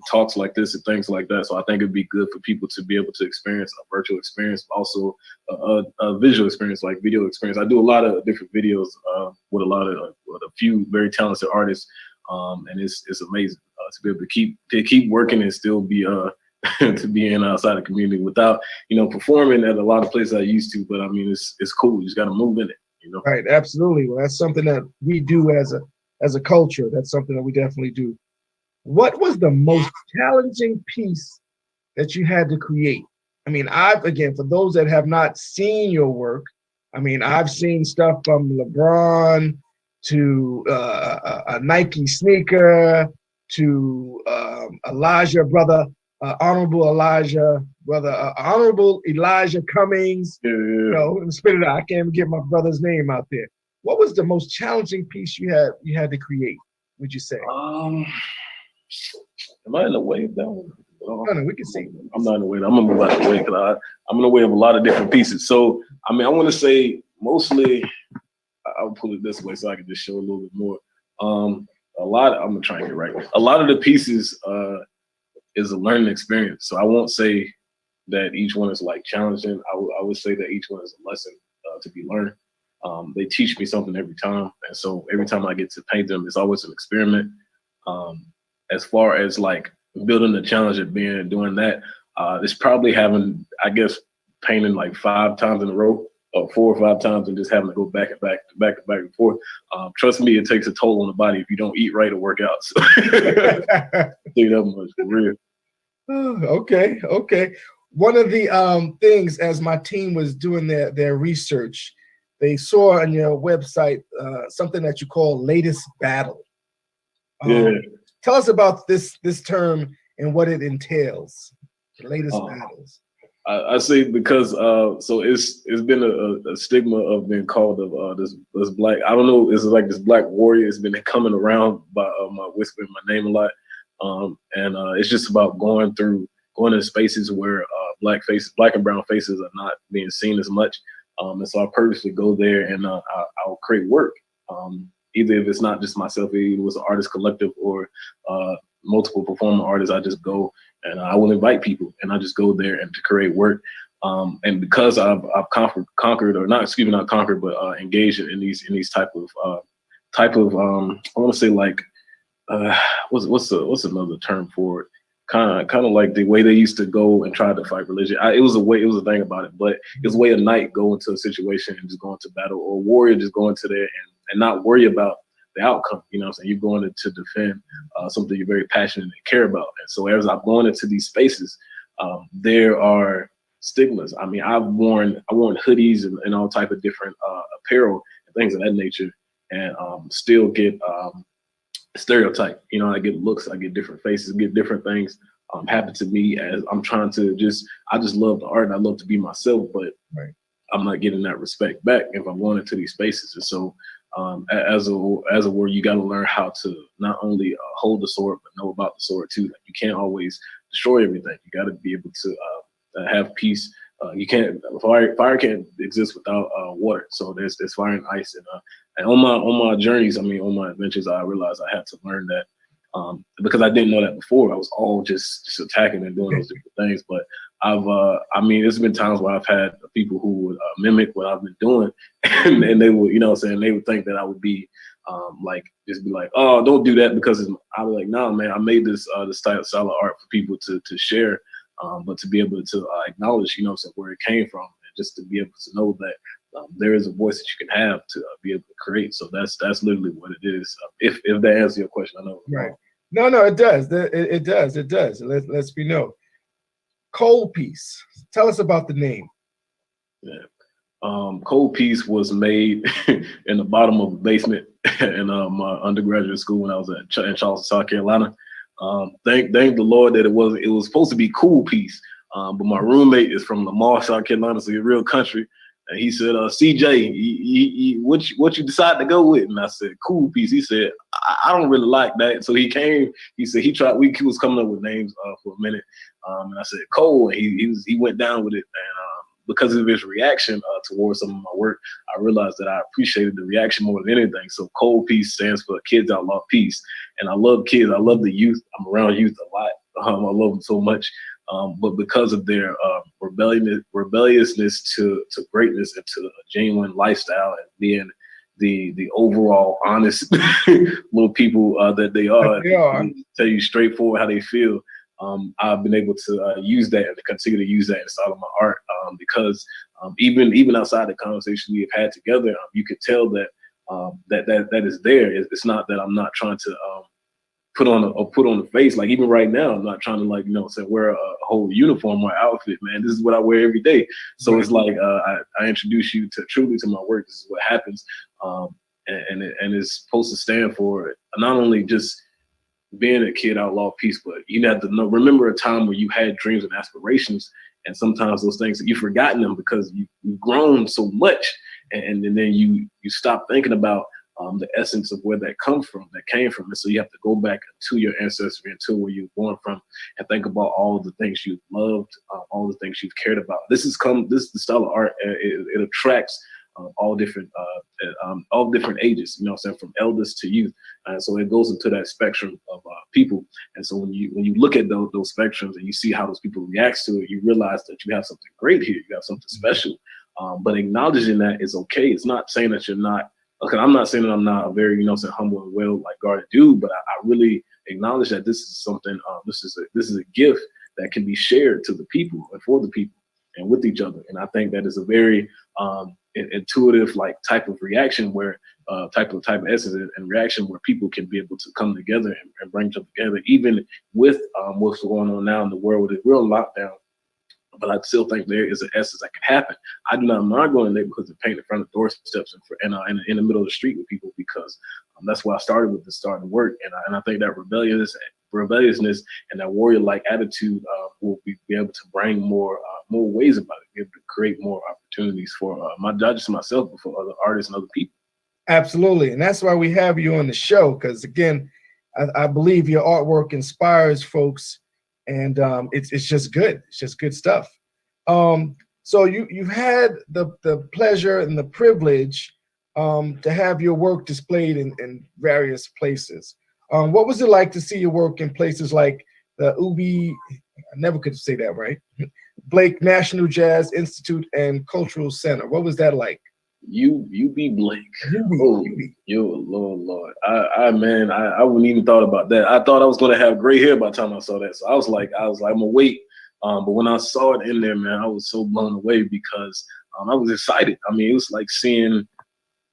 talks like this and things like that, so I think it'd be good for people to be able to experience a virtual experience, but also a visual experience, like video experience. I do a lot of different videos with a few very talented artists, and it's amazing to be able to keep working and still be to be in outside the community without, you know, performing at a lot of places I used to. But I mean, it's cool. You just got to move in it, you know. Right, absolutely. Well, that's something that we do as a culture. That's something that we definitely do. What was the most challenging piece that you had to create? I mean, again, for those that have not seen your work, I mean, I've seen stuff from LeBron to a Nike sneaker to Honorable Elijah Cummings. Yeah. You know, spit it out. I can't even get my brother's name out there. What was the most challenging piece you had to create, would you say? Am I in the way of that one? No, we can see. I'm not in the way. I'm gonna move out of the way because I'm in the way of a lot of different pieces. So I mean, I want to say mostly. I'll pull it this way so I can just show a little bit more. I'm gonna try and get it right. A lot of the pieces is a learning experience. So I won't say that each one is like challenging. I would say that each one is a lesson to be learned. They teach me something every time, and so every time I get to paint them, it's always an experiment. As far as like building the challenge of doing that, it's probably having, I guess, painting like 5 times in a row, or 4 or 5 times, and just having to go back and forth. Trust me, it takes a toll on the body if you don't eat right or work out. So think that much for real. Okay. One of the things, as my team was doing their research, they saw on your website something that you call latest battle. Yeah. Tell us about this term and what it entails. The latest battles. I say because so it's been a stigma of being called of this black. I don't know. It's like this black warrior. It's been coming around by whispering my name a lot, and it's just about going to spaces where black and brown faces are not being seen as much. And so I purposely go there and I'll create work. Either if it's not just myself, either it was an artist collective or multiple performing artists, I just go and I will invite people and I just go there and to create work. And because I've conquered, or not conquered, but engaged in these type of I want to say like what's another term for it? Kind of like the way they used to go and try to fight religion. It was a thing about it, but it was a way a knight go into a situation and just go into battle, or a warrior just go into there and not worry about the outcome. You know what I'm saying? You're going to defend something you're very passionate and care about. And so as I'm going into these spaces, there are stigmas. I mean, I've worn hoodies and all type of different apparel and things of that nature, and still get stereotype. You know, I get looks, I get different faces, get different things happen to me as I'm trying to I just love the art and I love to be myself, but I'm not getting that respect back if I'm going into these spaces. And so as a warrior, you got to learn how to not only hold the sword, but know about the sword too. Like, you can't always destroy everything. You got to be able to have peace. You can't fire can't exist without water. So there's fire and ice, and on my journeys, I mean, on my adventures, I realized I had to learn that because I didn't know that before. I was all just attacking and doing those different things. But I mean, there's been times where I've had people who would mimic what I've been doing, and they would, you know what I'm saying, they would think that I would be like, just be like, oh, don't do that, because I was like, nah, man, I made this style of art for people to share, but to be able to acknowledge, you know, so where it came from, and just to be able to know that there is a voice that you can have to be able to create. So that's literally what it is. If that answers your question, I know. Right. No, it does. It does. Let's be known. KOLPEACE. Tell us about the name. Yeah. KOLPEACE was made in the bottom of the basement in my undergraduate school when I was in Charleston, South Carolina. Thank the Lord that it was supposed to be Cool Peace. But my roommate is from Lamar, South Carolina, so he's real country. And he said, CJ, what you decide to go with? And I said, Cool Peace. He said, I don't really like that. So he came, he said he was coming up with names for a minute. And I said, Cole, and he went down with it. And because of his reaction towards some of my work, I realized that I appreciated the reaction more than anything. So KOLPEACE stands for Kids Outlaw Peace. And I love kids. I love the youth. I'm around youth a lot. I love them so much. But because of their rebelliousness to greatness and to a genuine lifestyle, and being the overall honest little people that they are, tell you straightforward how they feel, I've been able to use that and to continue to use that inside of my art, because even outside the conversation we have had together, you can tell that that is there. It's not that I'm not trying to put on a face. Like, even right now, I'm not trying to, like, you know, say wear a whole uniform or outfit, man. This is what I wear every day. So it's like I introduce you truly to my work. This is what happens, and it's supposed to stand for not only just being a kid outlaw peace, but you have to remember a time where you had dreams and aspirations, and sometimes those things, you've forgotten them because you've grown so much, and then you stop thinking about the essence of where that came from. And so you have to go back to your ancestry and to where you're born from, and think about all of the things you've loved, all the things you've cared about. This is the style of art. It attracts all different ages, you know what I'm saying, from elders to youth. And so it goes into that spectrum of people. And so when you look at those spectrums and you see how those people react to it, you realize that you have something great here. You have something special. But acknowledging that is okay. It's not saying that you're not. Okay, I'm not saying that I'm not a very, you know, humble and well, like, guarded dude, but I really acknowledge that this is something. This is a gift that can be shared to the people and for the people and with each other. And I think that is a very intuitive, like, type of reaction, where type of essence and reaction, where people can be able to come together and bring them together, even with what's going on now in the world with a real lockdown. But I still think there is an essence that can happen. I do not mind going in neighborhoods and paint in front of doorsteps and in the middle of the street with people, because that's why I started with the starting work. And I think that rebelliousness and that warrior-like attitude will be able to bring more ways about it, be able to create more opportunities for not just myself, but for other artists and other people. Absolutely. And that's why we have you on the show, because, again, I believe your artwork inspires folks. And it's just good. It's just good stuff. So you've had the pleasure and the privilege to have your work displayed in various places. What was it like to see your work in places like the Ubi, I never could say that right, Blake National Jazz Institute and Cultural Center? What was that like? UB Blake. Lord. I wouldn't even thought about that. I thought I was gonna have gray hair by the time I saw that. So I was like, I'm gonna wait. But when I saw it in there, man, I was so blown away, because I was excited. I mean, it was like seeing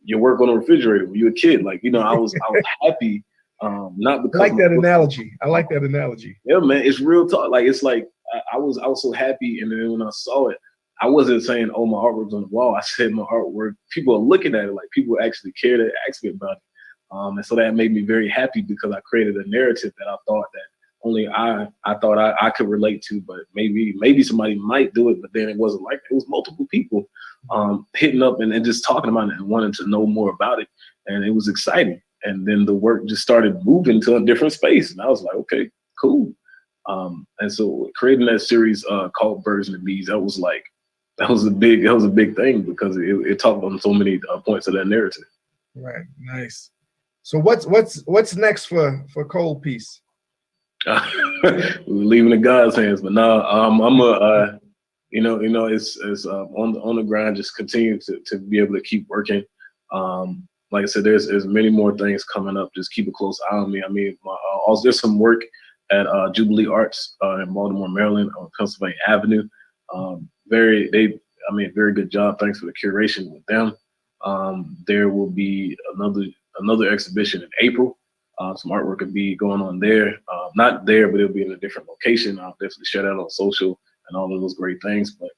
your work on a refrigerator when you were a kid. Like, you know, I was happy. Not because I like that analogy. I like that analogy. Yeah, man, it's real talk. Like, it's like I was so happy, and then when I saw it, I wasn't saying, oh, my artwork's on the wall. I said my artwork, people are looking at it, like, people actually care to ask me about it. And so that made me very happy because I created a narrative that I thought that only I thought I could relate to, but maybe somebody might do it, but then it wasn't like that. It was multiple people hitting up and just talking about it and wanting to know more about it. And it was exciting. And then the work just started moving to a different space. And I was like, okay, cool. And so creating that series called Birds and the Bees, that was a big thing because it talked on so many points of that narrative. Right, nice. So what's next for KOLPEACE? We're leaving in God's hands, but now I'm it's on the grind. Just continue to be able to keep working. Like I said, there's many more things coming up. Just keep a close eye on me. I mean, also there's some work at Jubilee Arts in Baltimore, Maryland, on Pennsylvania Avenue. Very good job. Thanks for the curation with them. There will be another exhibition in April. Some artwork will be going on there. Not there, but it'll be in a different location. I'll definitely share that on social and all of those great things. But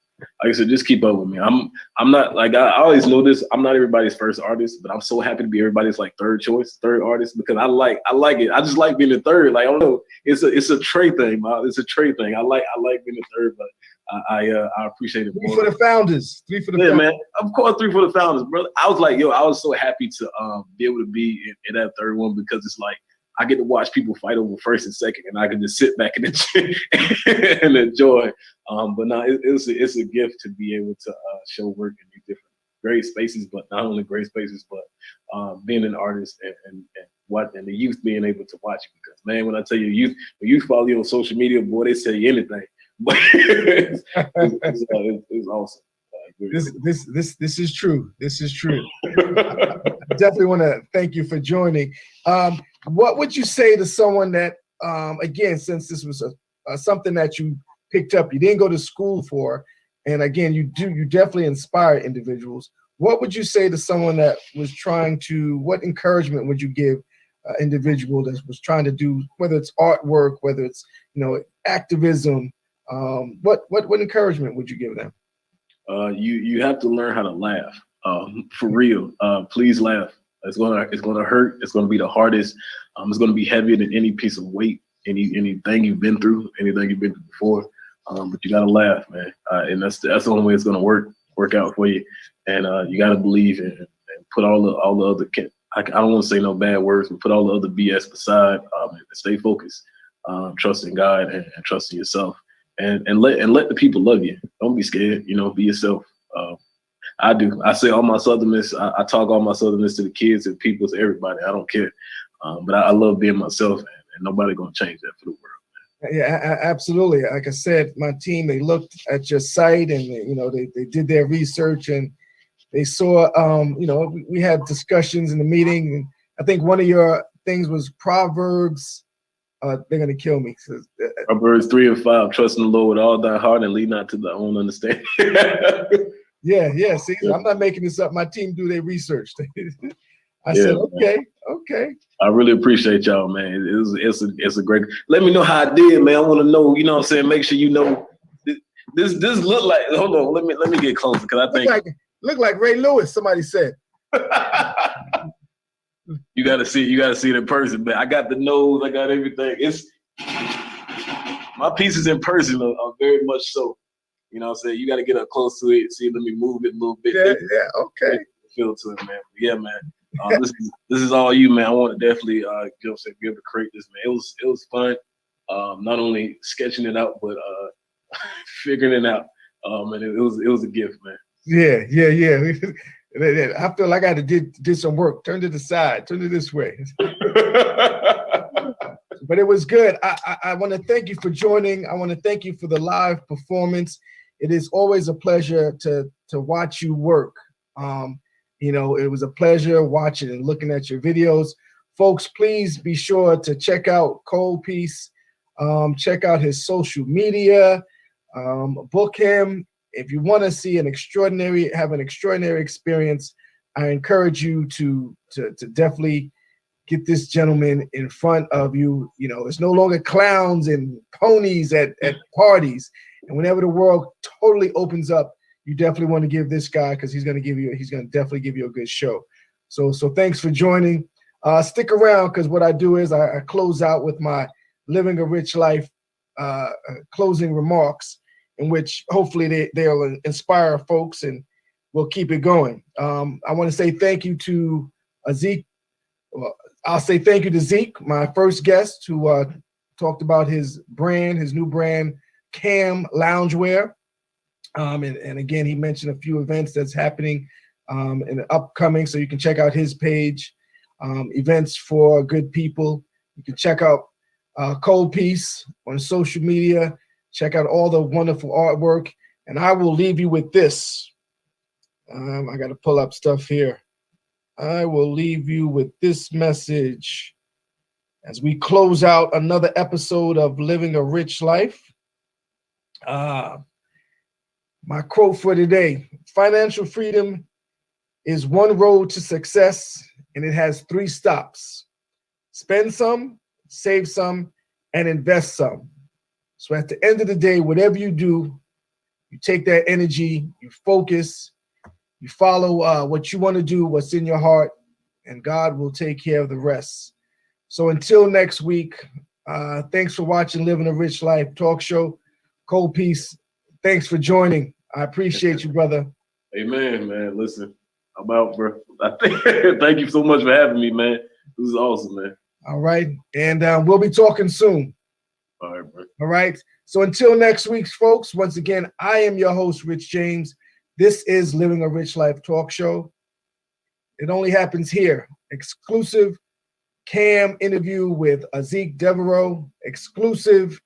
like I said, just keep up with me. I'm not like I always know this. I'm not everybody's first artist, but I'm so happy to be everybody's like third artist because I like it. I just like being the third. Like I don't know, it's a trait thing, man. It's a trait thing. I like being the third, but I appreciate it. Three for the founders. Yeah, man. Of course, 3 for the founders, brother. I was like, I was so happy to be able to be in that third one because it's like I get to watch people fight over first and second, and I can just sit back and enjoy. But now it's a gift to be able to show work in these different great spaces, but not only great spaces, but being an artist and the youth being able to watch it. Because man, when I tell you, when you follow you on social media, boy, they say anything. But it's awesome. This is true. This is true. I definitely want to thank you for joining. What would you say to someone that, again, since this was something that you picked up, you didn't go to school for, and again, you definitely inspire individuals. What would you say to someone that was what encouragement would you give an individual that was trying to do, whether it's artwork, whether it's activism? What encouragement would you give them? You have to learn how to laugh. For real. Please laugh. It's gonna hurt. It's gonna be the hardest. It's gonna be heavier than any piece of weight, anything you've been through, anything you've been through before. But you gotta laugh, man. And that's the only way it's gonna work out for you. And you gotta believe and put all the other I don't want to say no bad words, but put all the other BS aside and stay focused. Trust in God and trust in yourself. And let the people love you. Don't be scared. Be yourself. I do. I say all my southernness. I talk all my southernness to the kids and people, to everybody. I don't care. But I love being myself, and nobody gonna change that for the world. Yeah, absolutely. Like I said, my team, they looked at your site and they did their research and they saw. We had discussions in the meeting, and I think one of your things was Proverbs. They're gonna kill me. Proverbs 3 and 5, trust in the Lord with all thy heart and lean not to thy own understanding. Yeah. See, I'm not making this up. My team do their research. I said, okay. I really appreciate y'all, man. It's a great. Let me know how I did, man. I want to know. You know what I'm saying? Make sure you know. This look like. Hold on. Let me get closer because I think look like Ray Lewis. Somebody said. You gotta see it in person, man. I got the nose, I got everything. My pieces in person are very much so. You know what I'm saying? You gotta get up close to it, let me move it a little bit. Yeah, okay. Feel to it, man. But yeah, man. This is all you, man. I want to definitely be able to create this, man. It was fun. Not only sketching it out, but figuring it out. And it was a gift, man. Yeah. I feel like I had to did some work. Turn to the side. Turn it this way. But it was good. I want to thank you for joining. I want to thank you for the live performance. It is always a pleasure to watch you work. It was a pleasure watching and looking at your videos. Folks, please be sure to check out KOLPEACE. Check out his social media. Book him. If you want to see have an extraordinary experience, I encourage you to definitely get this gentleman in front of you. It's no longer clowns and ponies at parties. And whenever the world totally opens up, you definitely want to give this guy, because he's going to definitely give you a good show. So thanks for joining. Stick around, because what I do is I close out with my Living a Rich Life closing remarks, in which hopefully they'll inspire folks, and we'll keep it going. I want to say thank you to Zeke. Well, I'll say thank you to Zeke, my first guest, who talked about his new brand, Cam Loungewear. And again, he mentioned a few events that's happening in the upcoming, so you can check out his page, events for good people. You can check out KOLPEACE on social media. Check out all the wonderful artwork. And I will leave you with this. I got to pull up stuff here. I will leave you with this message as we close out another episode of Living a Rich Life. My quote for today: financial freedom is one road to success, and it has 3 stops: spend some, save some, and invest some. So at the end of the day, whatever you do, you take that energy, you focus, you follow what you want to do, what's in your heart, and God will take care of the rest. So until next week, thanks for watching Living a Rich Life talk show. KOLPEACE, thanks for joining. I appreciate you, brother. Amen, man. Listen, I'm out, bro. Thank you so much for having me, man. This is awesome, man. All right. And we'll be talking soon. All right, bro. All right. So until next week, folks, once again, I am your host, Rich James. This is Living a Rich Life talk show. It only happens here. Exclusive Cam interview with Azikiwe, exclusive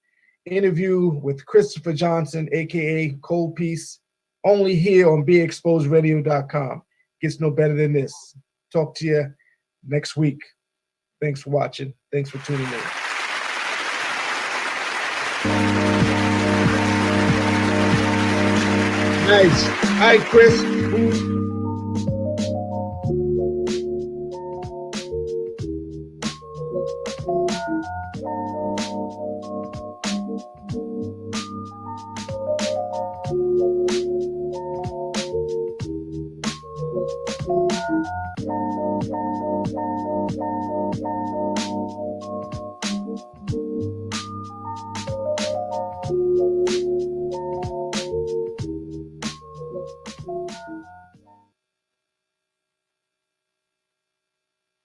interview with Christopher Johnson, aka KOLPEACE, only here on BeExposedRadio.com. Gets no better than this. Talk to you next week. Thanks for watching. Thanks for tuning in. Nice. Hi, Chris.